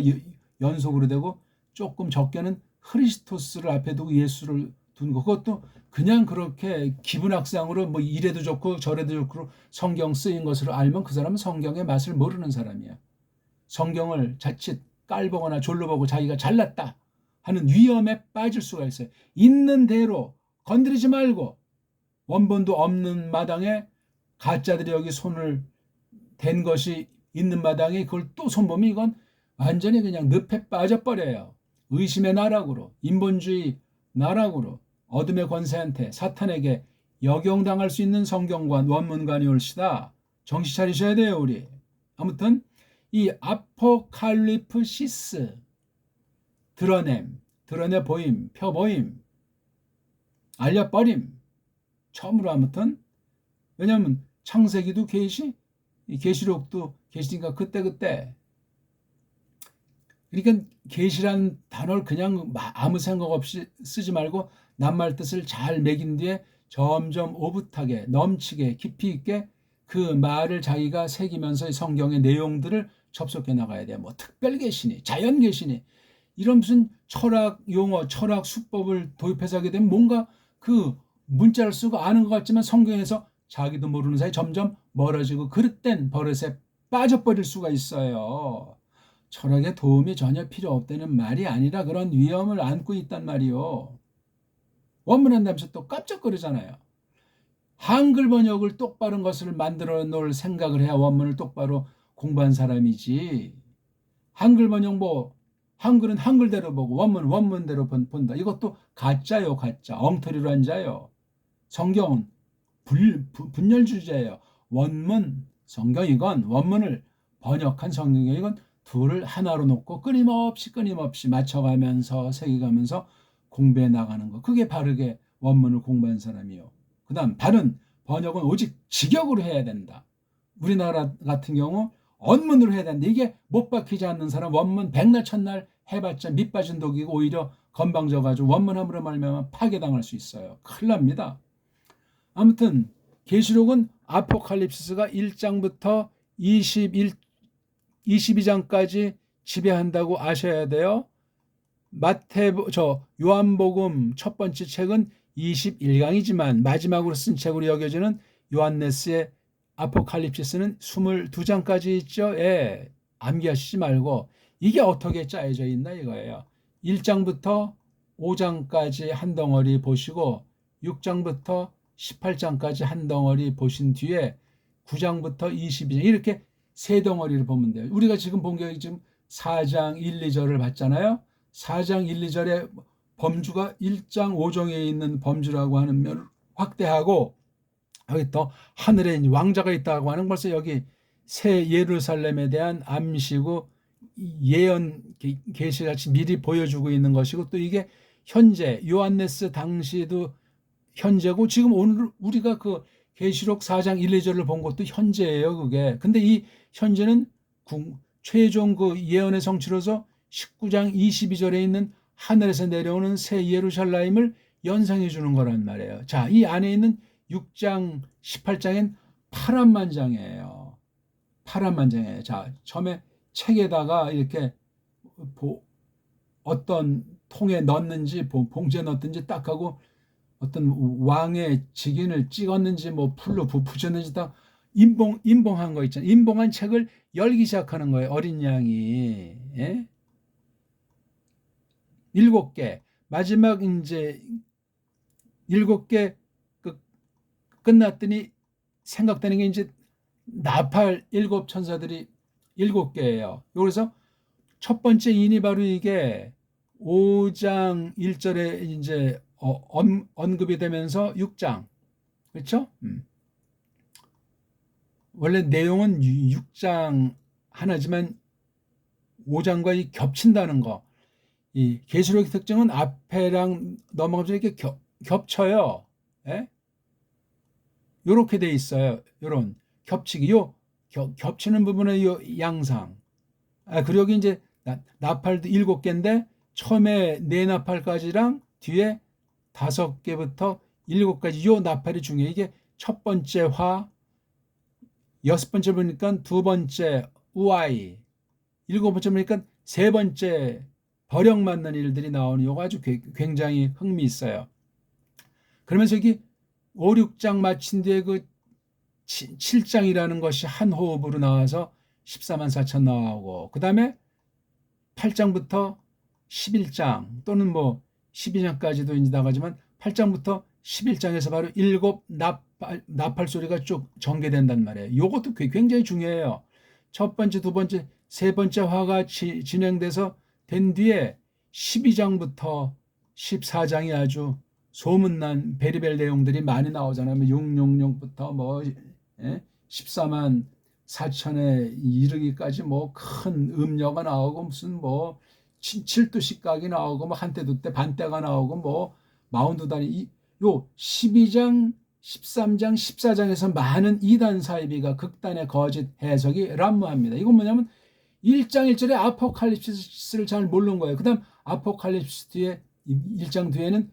연속으로 되고 조금 적게는 크리스토스를 앞에 두고 예수를 둔 거. 그것도 그냥 그렇게 기분악상으로 뭐 이래도 좋고 저래도 좋고 성경 쓰인 것으로 알면 그 사람은 성경의 맛을 모르는 사람이야. 성경을 자칫 깔보거나 졸로 보고 자기가 잘났다 하는 위험에 빠질 수가 있어요. 있는 대로 건드리지 말고 원본도 없는 마당에 가짜들이 여기 손을 댄 것이 있는 마당에 그걸 또 손보면 이건 완전히 그냥 늪에 빠져버려요. 의심의 나락으로, 인본주의 나락으로, 어둠의 권세한테, 사탄에게 역용당할 수 있는 성경관, 원문관이 올시다. 정신 차리셔야 돼요, 우리. 아무튼 이 아포칼립시스, 드러내 보임, 펴보임, 알려버림. 처음으로 아무튼 왜냐하면 창세기도 계시, 계시록도 계시니까 그때 그러니까 계시란 단어를 그냥 아무 생각 없이 쓰지 말고 낱말 뜻을 잘 매긴 뒤에 점점 오붓하게 넘치게 깊이 있게 그 말을 자기가 새기면서 성경의 내용들을 접속해 나가야 돼요. 뭐 특별 계시니 자연 계시니 이런 무슨 철학 용어 철학 수법을 도입해서 하게 되면 뭔가 그 문자를 쓰고 아는 것 같지만 성경에서 자기도 모르는 사이 점점 멀어지고 그릇된 버릇에 빠져버릴 수가 있어요. 철학의 도움이 전혀 필요 없다는 말이 아니라 그런 위험을 안고 있단 말이요. 원문 한다면서 또 깜짝거리잖아요. 한글 번역을 똑바른 것을 만들어 놓을 생각을 해야 원문을 똑바로 공부한 사람이지. 한글 번역 뭐 한글은 한글대로 보고 원문은 원문대로 본다. 이것도 가짜요, 가짜. 엉터리로 앉아요. 성경은 분열 주제예요. 원문 성경이건 원문을 번역한 성경이건 둘을 하나로 놓고 끊임없이 맞춰가면서 새겨가면서 공부해 나가는 거. 그게 바르게 원문을 공부한 사람이요. 그 다음 바른 번역은 오직 직역으로 해야 된다. 우리나라 같은 경우 언문으로 해야 된다. 이게 못 박히지 않는 사람 원문 백날 첫날 해봤자 밑빠진 독이고 오히려 건방져가지고 원문함으로 말미암아 파괴당할 수 있어요. 큰일 납니다. 아무튼 계시록은 아포칼립시스가 1장부터 22장까지 지배한다고 아셔야 돼요. 요한복음 첫 번째 책은 21강이지만 마지막으로 쓴 책으로 여겨지는 요한네스의 아포칼립시스는 22장까지 있죠. 예, 암기하시지 말고 이게 어떻게 짜여져 있나 이거예요. 1장부터 5장까지 한 덩어리 보시고 6장부터 18장까지 한 덩어리 보신 뒤에 9장부터 22장 이렇게 세 덩어리를 보면 돼요. 우리가 지금 본 게 지금 4장 1, 2절을 봤잖아요. 4장 1, 2절의 범주가 1장 5장에 있는 범주라고 하는 면을 확대하고 여기 또 하늘에 왕자가 있다고 하는 벌써 여기 새 예루살렘에 대한 암시고 예언 계시같이 미리 보여주고 있는 것이고 또 이게 현재 요한네스 당시도 현재고 지금 오늘 우리가 그 계시록 4장 1, 2절을 본 것도 현재예요. 그게. 근데 이 현재는 최종 그 예언의 성취로서 19장 22절에 있는 하늘에서 내려오는 새 예루살렘을 연상해 주는 거란 말이에요. 자, 이 안에 있는 6장 18장엔 파란만장이에요. 파란만장이에요. 자, 처음에 책에다가 이렇게 어떤 통에 넣었는지 봉지에 넣었든지 딱 하고 어떤 왕의 직인을 찍었는지 뭐 풀로 붙였는지 다 인봉한 거 있잖아요. 인봉한 책을 열기 시작하는 거예요. 어린 양이. 예? 7개. 마지막 이제 7개 끝났더니 생각되는 게 이제 나팔 7천사들이 7개예요. 그래서 첫 번째 인이 바로 이게 5장 1절에 이제 언급이 되면서 6장. 그렇죠? 원래 내용은 6장 하나지만 5장과 이 겹친다는 거. 이 계시록의 특징은 앞에랑 넘어가면서 이렇게 겹쳐요. 예? 요렇게 돼 있어요. 요런 겹치기. 겹치는 부분의 요 양상. 그리고 여기 이제 나팔도 7개인데 처음에 4나팔까지랑 뒤에 5개부터 7까지 요 나팔이 중요해요. 이게 첫 번째 화, 6번째 보니까 2번째 우아이, 7번째 보니까 3번째 버령 맞는 일들이 나오는 요거 아주 굉장히 흥미있어요. 그러면서 여기 5, 6장 마친 뒤에 그 7장이라는 것이 한 호흡으로 나와서 14만 4천 나오고 그 다음에 8장부터 11장 또는 뭐 12장까지도 이제 나가지만 8장부터 11장에서 바로 7 나팔 소리가 쭉 전개된단 말이에요. 이것도 굉장히 중요해요. 첫 번째, 두 번째, 세 번째 화가 진행돼서 된 뒤에 12장부터 14장이 아주 소문난 베리벨 내용들이 많이 나오잖아요. 666부터 뭐 14만 4천에 이르기까지 뭐 큰 음녀가 나오고 무슨 뭐 7두 식각이 나오고 뭐 한때 두때 반때가 나오고 뭐 마운드 단위 요 12장 13장 14장에서 많은 이단 사이비가 극단의 거짓 해석이 난무합니다. 이건 뭐냐면 1장 1절에 아포칼립스를 잘 모르는 거예요. 그 다음 아포칼립스 뒤에 1장 뒤에는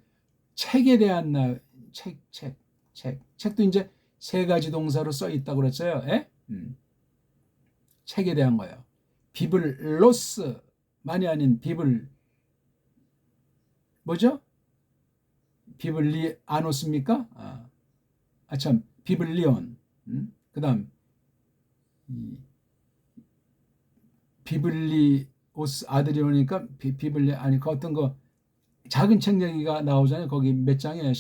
책에 대한 책도 이제 세 가지 동사로 써 있다고 그랬어요. 책에 대한 거예요. 비블로스 많이 아닌 비블 뭐죠? 비블리아노스입니까? 참 비블리온. 그 다음 비블리오스 아들이 오니까 비블리 아니 그 어떤 거 작은 책 얘기가 나오잖아요. 거기 몇 장이에요?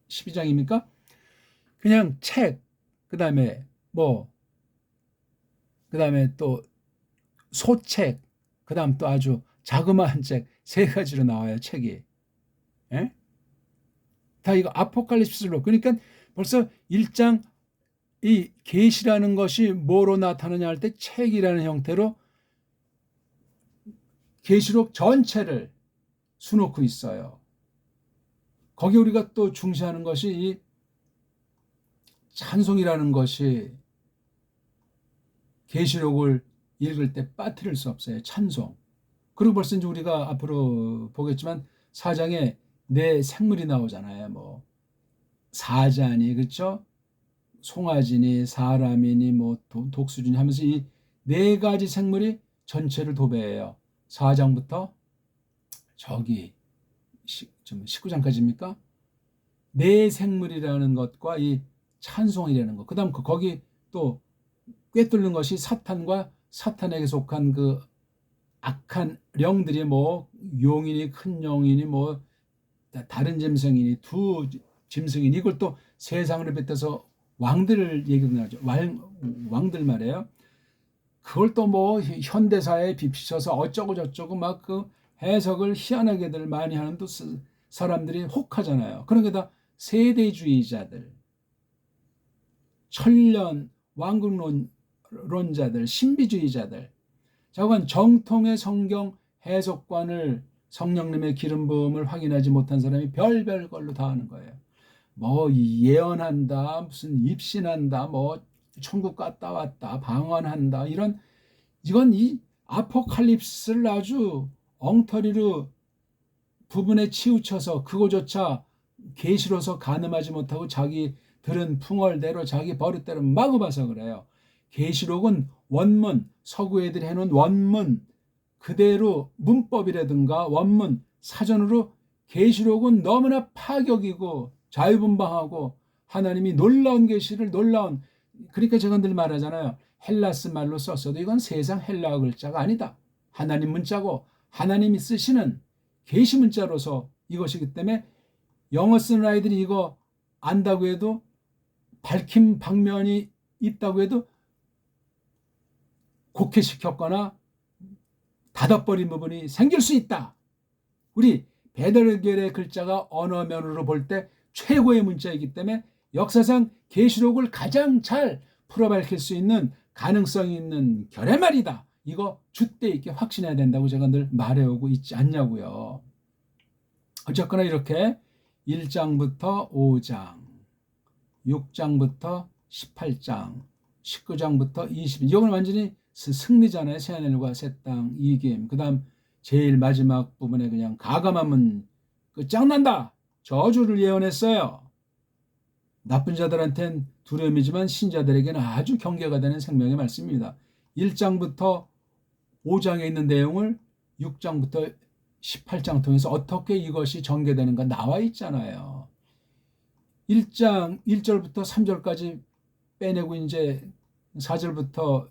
12장입니까? 그냥 책, 그 다음에 그 다음에 또 소책, 그 다음 또 아주 자그마한 책, 세 가지로 나와요, 책이. 예? 다 이거 아포칼립스로. 그러니까 벌써 1장 이 계시라는 것이 뭐로 나타나냐 할 때 책이라는 형태로 계시록 전체를 수놓고 있어요. 거기 우리가 또 중시하는 것이 이 찬송이라는 것이 계시록을 읽을 때 빠뜨릴 수 없어요. 찬송. 그리고 벌써 이제 우리가 앞으로 보겠지만 4장에 네 생물이 나오잖아요. 사자니, 그렇죠? 송아지니, 사람이니, 독수리니 하면서 이 네 가지 생물이 전체를 도배해요. 4장부터 저기 19장까지입니까? 네 생물이라는 것과 이 찬송이라는 것. 그 다음 거기 또 꿰뚫는 것이 사탄과 사탄에게 속한 그 악한 영들이 용이니 큰 영이니 다른 짐승이니 두 짐승이니 이걸 또 세상으로 뱉어서 왕들을 얘기하죠. 왕들 말이에요. 그걸 또 현대사에 비추셔서 어쩌고 저쩌고 막 그 해석을 희한하게들 많이 하는 또 사람들이 혹하잖아요. 그러니까 세대주의자들, 천년 왕국론자들, 신비주의자들, 자관 정통의 성경 해석관을 성령님의 기름 부음을 확인하지 못한 사람이 별별 걸로 다 하는 거예요. 예언한다, 무슨 입신한다, 천국 갔다 왔다, 방언한다, 이건 이 아포칼립스를 아주 엉터리로 부분에 치우쳐서 그거조차 계시로서 가늠하지 못하고 자기들은 풍월대로 자기 버릇대로 마구 봐서 그래요. 계시록은 원문, 서구 애들이 해놓은 원문 그대로 문법이라든가 원문 사전으로 계시록은 너무나 파격이고 자유분방하고 하나님이 놀라운 계시를 그러니까 제가 늘 말하잖아요. 헬라스 말로 썼어도 이건 세상 헬라어 글자가 아니다. 하나님 문자고 하나님이 쓰시는 계시 문자로서 이것이기 때문에 영어 쓰는 아이들이 이거 안다고 해도 밝힌 방면이 있다고 해도 곡해시켰거나 닫아버린 부분이 생길 수 있다. 우리 베드로겔의 글자가 언어면으로 볼 때 최고의 문자이기 때문에 역사상 계시록을 가장 잘 풀어 밝힐 수 있는 가능성이 있는 결의말이다. 이거 줏대 있게 확신해야 된다고 제가 늘 말해오고 있지 않냐고요. 어쨌거나 이렇게 1장부터 5장, 6장부터 18장, 19장부터 20, 이건 완전히 승리잖아요. 새하늘과 새 땅, 이김. 그 다음 제일 마지막 부분에 그냥 가감하면 끝장난다. 저주를 예언했어요. 나쁜 자들한테는 두려움이지만 신자들에게는 아주 경계가 되는 생명의 말씀입니다. 1장부터 5장에 있는 내용을 6장부터 18장 통해서 어떻게 이것이 전개되는가 나와 있잖아요. 1장 1절부터 3절까지 빼내고 이제 4절부터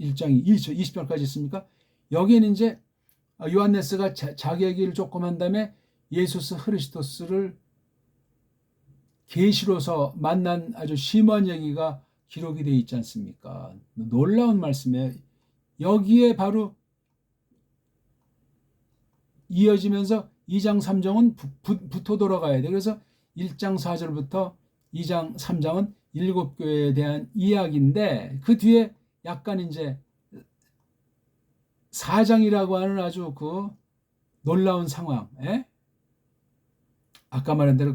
1장 20절까지 있습니까? 여기에는 이제 요한네스가 자기 얘기를 조금 한 다음에 예수스 흐리스토스를 계시로서 만난 아주 심한 얘기가 기록이 되어 있지 않습니까? 놀라운 말씀이에요. 여기에 바로 이어지면서 2장 3장은 붙어 돌아가야 돼. 그래서 1장 4절부터 2장 3장은 7교회에 대한 이야기인데 그 뒤에 약간 이제 4장이라고 하는 아주 그 놀라운 상황. 아까 말한 대로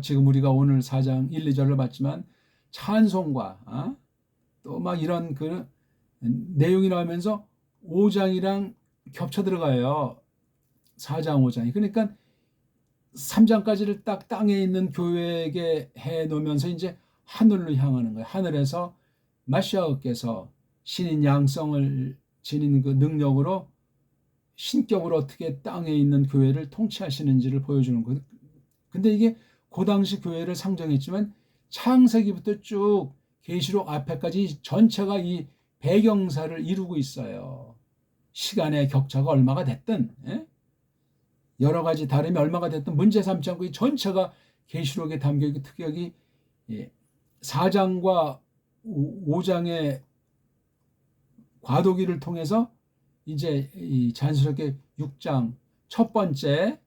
지금 우리가 오늘 4장 1, 2절을 봤지만 찬송과 또 막 이런 그 내용이 나오면서 5장이랑 겹쳐 들어가요. 4장, 5장이. 그러니까 3장까지를 딱 땅에 있는 교회에게 해 놓으면서 이제 하늘로 향하는 거예요. 하늘에서 마시아께서 신인 양성을 지닌 그 능력으로 신격으로 어떻게 땅에 있는 교회를 통치하시는지를 보여주는 거예요. 근데 이게 그 당시 교회를 상정했지만 창세기부터 쭉 계시록 앞에까지 전체가 이 배경사를 이루고 있어요. 시간의 격차가 얼마가 됐든, 예? 여러 가지 다름이 얼마가 됐든 문제 삼지 않고 이 전체가 계시록에 담겨 있고, 특히 여기 4장과 5장의 과도기를 통해서 이제 이 자연스럽게 6장 첫 번째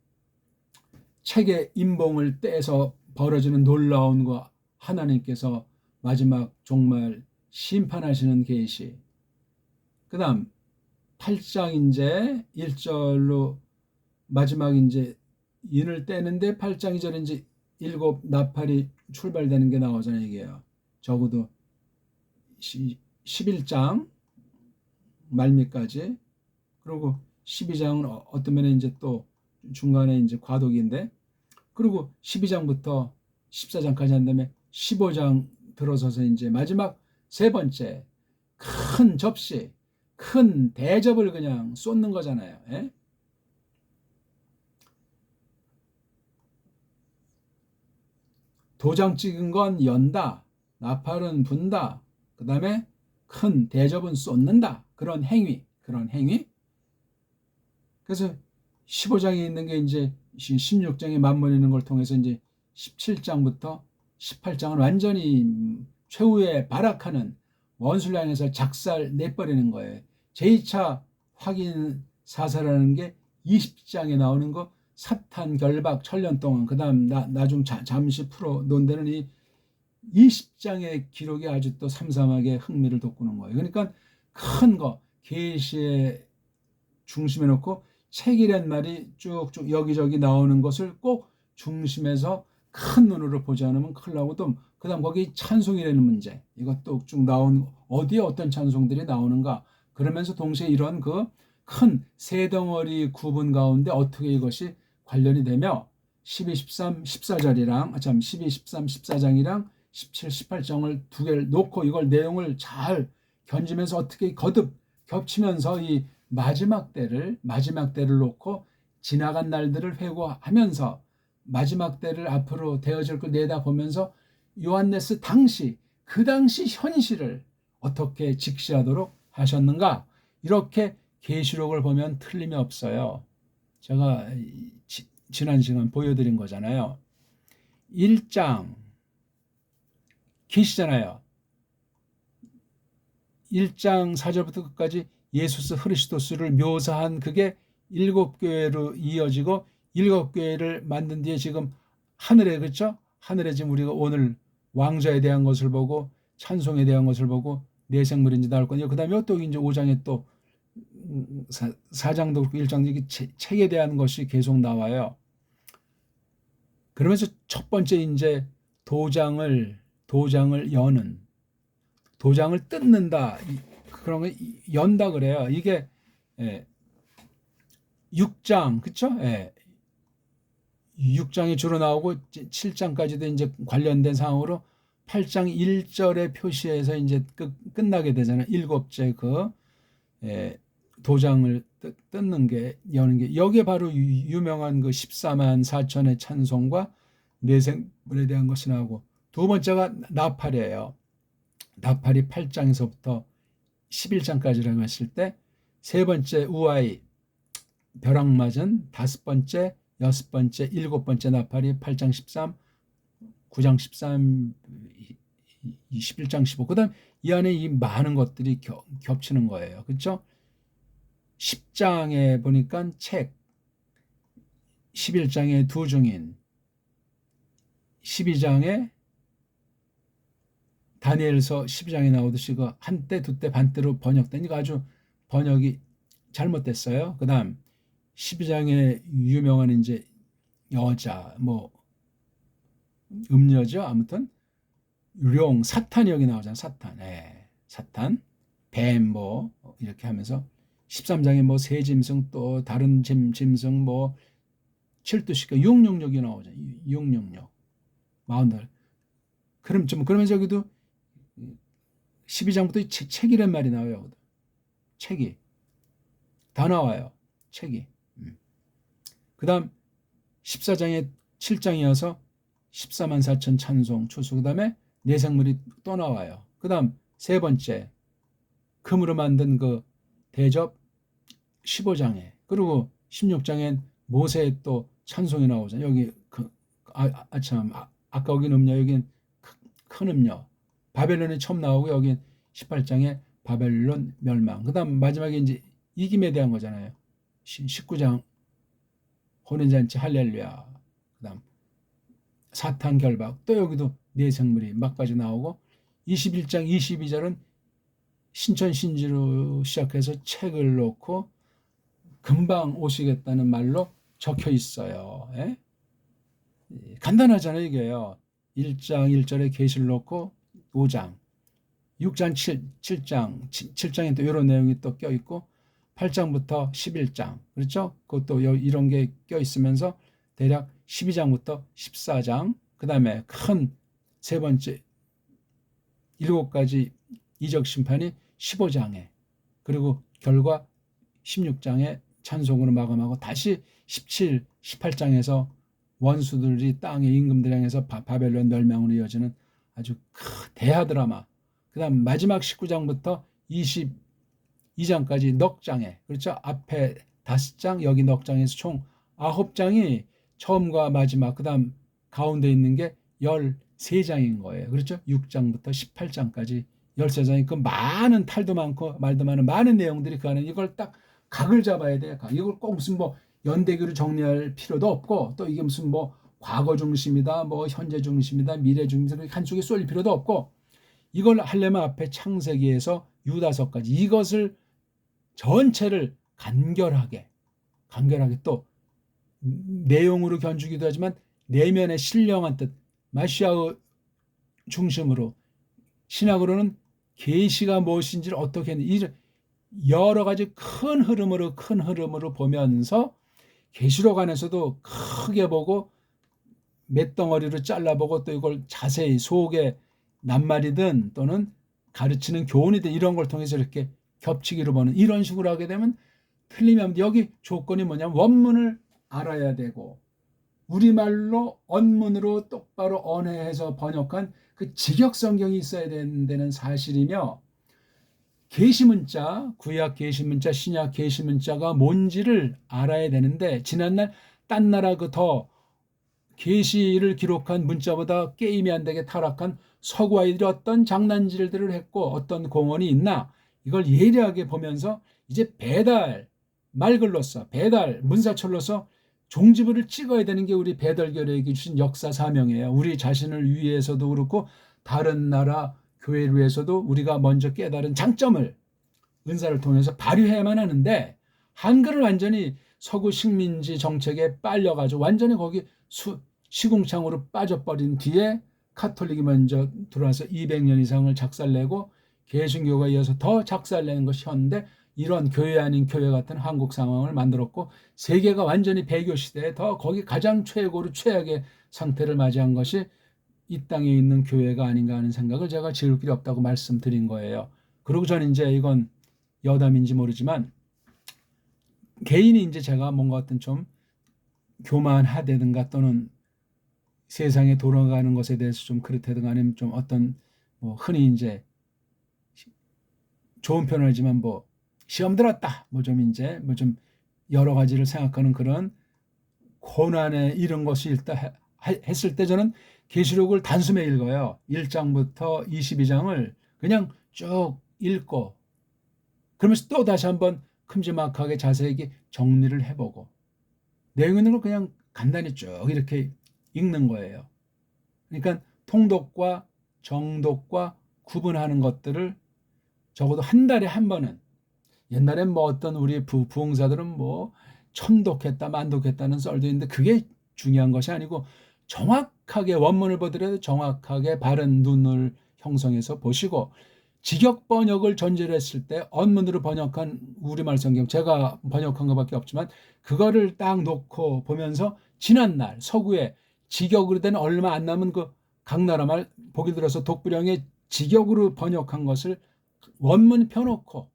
책의 인봉을 떼서 벌어지는 놀라운 거, 하나님께서 마지막 정말 심판하시는 계시. 그 다음 8장 이제 1절로 마지막 이제 인을 떼는데 8장 2절에 이제 7 나팔이 출발되는 게 나오잖아요. 이게요. 적어도 11장 말미까지. 그리고 12장은 어떤 면에 이제 또 중간에 이제 과도기인데, 그리고 12장부터 14장까지 한 다음에 15장 들어서서 이제 마지막 세 번째 큰 접시, 큰 대접을 그냥 쏟는 거잖아요. 예? 도장 찍은 건 연다, 나팔은 분다, 그 다음에 큰 대접은 쏟는다. 그런 행위. 그래서 15장에 있는 게 이제 16장에 맞물리는 걸 통해서 이제 17장부터 18장은 완전히 최후의 발악하는 원수를 향해서 작살 내버리는 거예요. 제2차 확인 사사라는 게 20장에 나오는 거, 사탄 결박 천년 동안, 그 다음 나중 잠시 풀어 논되는 이 20장의 기록이 아주 또 삼삼하게 흥미를 돋구는 거예요. 그러니까 큰 거, 계시의 중심에 놓고 책이란 말이 쭉쭉 여기저기 나오는 것을 꼭 중심에서 큰 눈으로 보지 않으면 큰일 나고, 또 그 다음 거기 찬송이라는 문제, 이것도 쭉 나온, 어디에 어떤 찬송들이 나오는가, 그러면서 동시에 이런 그 큰 세 덩어리 구분 가운데 어떻게 이것이 관련이 되며 12, 13, 14절이랑 12, 13, 14장이랑 17, 18장을 두 개를 놓고 이걸 내용을 잘 견지면서 어떻게 거듭 겹치면서 이 마지막 때를 놓고 지나간 날들을 회고하면서 마지막 때를 앞으로 되어질 걸 내다보면서 요한네스 당시, 그 당시 현실을 어떻게 직시하도록 하셨는가, 이렇게 계시록을 보면 틀림이 없어요. 제가 지난 시간 보여드린 거잖아요. 1장 계시잖아요. 1장 4절부터 끝까지 예수스 흐리스도스를 묘사한 그게 7교회로 이어지고 7교회를 만든 뒤에 지금 하늘에, 그렇죠? 하늘에 지금 우리가 오늘 왕좌에 대한 것을 보고 찬송에 대한 것을 보고 내생물인지 나올 거냐. 그 다음에 또 이제 5장에 또 4장도 그렇고 1장도 이게 책에 대한 것이 계속 나와요. 그러면서 첫 번째 이제 도장을 여는, 도장을 뜯는다, 그런 거 연다 그래요. 이게 6장, 그쵸? 6장이 주로 나오고 7장까지도 이제 관련된 상황으로 8장 1절에 표시해서 이제 끝나게 되잖아요. 7째 그 도장을 뜯는 게, 여는 게, 여기에 바로 유명한 그 14만 4천의 찬송과 내생물에 대한 것이 나오고, 두 번째가 나팔이에요. 나팔이 8장에서부터 11장까지라고 했을 때, 세 번째 우아이, 벼락 맞은 다섯 번째, 여섯 번째, 일곱 번째 나팔이 8장 13, 9장 13, 11장 15. 그 다음 이 안에 이 많은 것들이 겹치는 거예요. 그렇죠? 10장에 보니까 책, 11장에 두 증인, 12장에 다니엘서 12장에 나오듯이 그 한때, 두때, 반때로 번역되니까 아주 번역이 잘못됐어요. 그 다음 12장에 유명한 이제 여자, 뭐 음녀죠. 아무튼 사탄이 여기 나오잖아요. 사탄. 사탄, 뱀 뭐 이렇게 하면서 13장에 뭐 새 짐승 또 다른 짐승 뭐 7두시가 666이 나오죠. 666. 48. 그러면 저기도 12장부터 책이란 말이 나와요. 책이. 다 나와요. 책이. 그 다음 14장에 7장이어서 14만 4천 찬송 추수. 그 다음에 내생물이 또 나와요. 그 다음 세 번째 금으로 만든 그 대접 15장에 그리고 16장엔 모세의 또 찬송이 나오잖아요. 여기 아까 여긴 음녀, 여긴 큰 음녀. 바벨론이 처음 나오고 여긴 18장에 바벨론 멸망. 그 다음 마지막에 이제 이김에 대한 거잖아요. 19장 혼인잔치 할렐루야. 그 다음 사탄 결박. 또 여기도 내생물이 막바지 나오고 21장 22절은 신천신지로 시작해서 책을 놓고 금방 오시겠다는 말로 적혀 있어요. 예? 간단하잖아요, 이게요. 1장 1절에 계시를 놓고 5장, 6장 7장, 7장에 또 이런 내용이 또 껴있고 8장부터 11장, 그렇죠? 그것도 이런 게 껴있으면서 대략 12장부터 14장, 그 다음에 큰 세 번째 7가지 이적 심판이 15장에, 그리고 결과 16장에 찬송으로 마감하고 다시 17, 18장에서 원수들이 땅의 임금들 향해서 바벨론 멸망으로 이어지는 아주 대하 드라마. 그 다음 마지막 19장부터 22장까지 넉 장에, 그렇죠? 앞에 5장, 여기 넉 장에서 총 9장이 처음과 마지막, 그 다음 가운데 있는 게 13장인 거예요. 그렇죠? 6장부터 18장까지 13장이 그 많은 탈도 많고 말도 많은 내용들이 그 안에 이걸 딱 각을 잡아야 돼요. 이걸 꼭 무슨 뭐 연대기로 정리할 필요도 없고 또 이게 무슨 뭐 과거 중심이다, 뭐 현재 중심이다, 미래 중심이다 한쪽에 쏠릴 필요도 없고 이걸 하려면 앞에 창세기에서 유다서까지 이것을 전체를 간결하게 또 내용으로 견주기도 하지만 내면의 신령한 뜻 마시아의 중심으로 신학으로는 계시가 무엇인지를 어떻게 했는지 여러 가지 큰 흐름으로 보면서 계시록 안에서도 크게 보고 맷덩어리로 잘라보고 또 이걸 자세히 속에 낱말이든 또는 가르치는 교훈이든 이런 걸 통해서 이렇게 겹치기로 보는 이런 식으로 하게 되면 틀리면 여기 조건이 뭐냐면 원문을 알아야 되고 우리말로 언문으로 똑바로 언해해서 번역한 그 직역성경이 있어야 된다는 사실이며 계시문자, 구약 계시문자, 신약 계시문자가 뭔지를 알아야 되는데 지난날 딴 나라 그 더 계시를 기록한 문자보다 게임이 안 되게 타락한 서구 아이들이 어떤 장난질들을 했고 어떤 공헌이 있나 이걸 예리하게 보면서 이제 배달 말글로서 배달 문사철로서 종지부를 찍어야 되는 게 우리 배달교회에게 주신 역사 사명이에요. 우리 자신을 위해서도 그렇고 다른 나라 교회를 위해서도 우리가 먼저 깨달은 장점을 은사를 통해서 발휘해야만 하는데 한글을 완전히 서구 식민지 정책에 빨려가지고 완전히 거기 시궁창으로 빠져버린 뒤에 카톨릭이 먼저 들어와서 200년 이상을 작살내고 개신교가 이어서 더 작살내는 것이 현대 이런 교회 아닌 교회 같은 한국 상황을 만들었고 세계가 완전히 배교 시대에 더 거기 가장 최고로 최악의 상태를 맞이한 것이 이 땅에 있는 교회가 아닌가 하는 생각을 제가 지을 길이 없다고 말씀드린 거예요. 그리고 저는 이제 이건 여담인지 모르지만 개인이 이제 제가 뭔가 어떤 좀 교만하다든가 또는 세상에 돌아가는 것에 대해서 좀 그렇다든가 아니면 좀 어떤 뭐 흔히 이제 좋은 표현을 하지만 뭐 시험 들었다 뭐 좀 이제 뭐 좀 여러 가지를 생각하는 그런 고난에 이런 것이 일단 했을 때 저는 계시록을 단숨에 읽어요. 1장부터 22장을 그냥 쭉 읽고 그러면서 또 다시 한번 큼지막하게 자세하게 정리를 해보고 내용 있는 걸 그냥 간단히 쭉 이렇게 읽는 거예요. 그러니까 통독과 정독과 구분하는 것들을 적어도 한 달에 한 번은 옛날엔 뭐 어떤 우리 부흥사들은 뭐 천독했다 만독했다는 썰도 있는데 그게 중요한 것이 아니고 정확하게 원문을 보더라도 정확하게 바른 눈을 형성해서 보시고 직역 번역을 전제로 했을 때 언문으로 번역한 우리말 성경, 제가 번역한 것밖에 없지만 그거를 딱 놓고 보면서 지난날 서구에 직역으로 된 얼마 안 남은 그 각 나라 말, 보기 들어서 독불형의 직역으로 번역한 것을 원문 펴놓고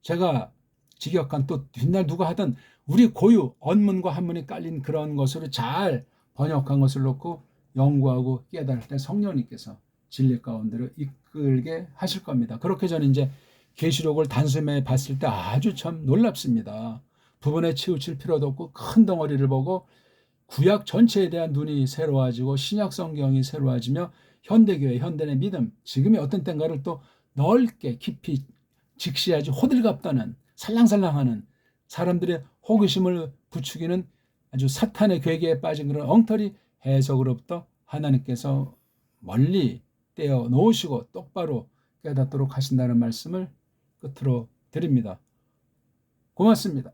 제가 직역한, 또 뒷날 누가 하던 우리 고유 언문과 한문이 깔린 그런 것으로 잘 번역한 것을 놓고 연구하고 깨달을 때 성령님께서 진리 가운데로 이끌게 하실 겁니다. 그렇게 저는 이제 계시록을 단숨에 봤을 때 아주 참 놀랍습니다. 부분에 치우칠 필요도 없고 큰 덩어리를 보고 구약 전체에 대한 눈이 새로워지고 신약 성경이 새로워지며 현대교회, 현대의 믿음, 지금이 어떤 때인가를 또 넓게 깊이 직시하지 호들갑 떠는 살랑살랑하는 사람들의 호기심을 부추기는 아주 사탄의 괴계에 빠진 그런 엉터리 해석으로부터 하나님께서 멀리 떼어 놓으시고 똑바로 깨닫도록 하신다는 말씀을 끝으로 드립니다. 고맙습니다.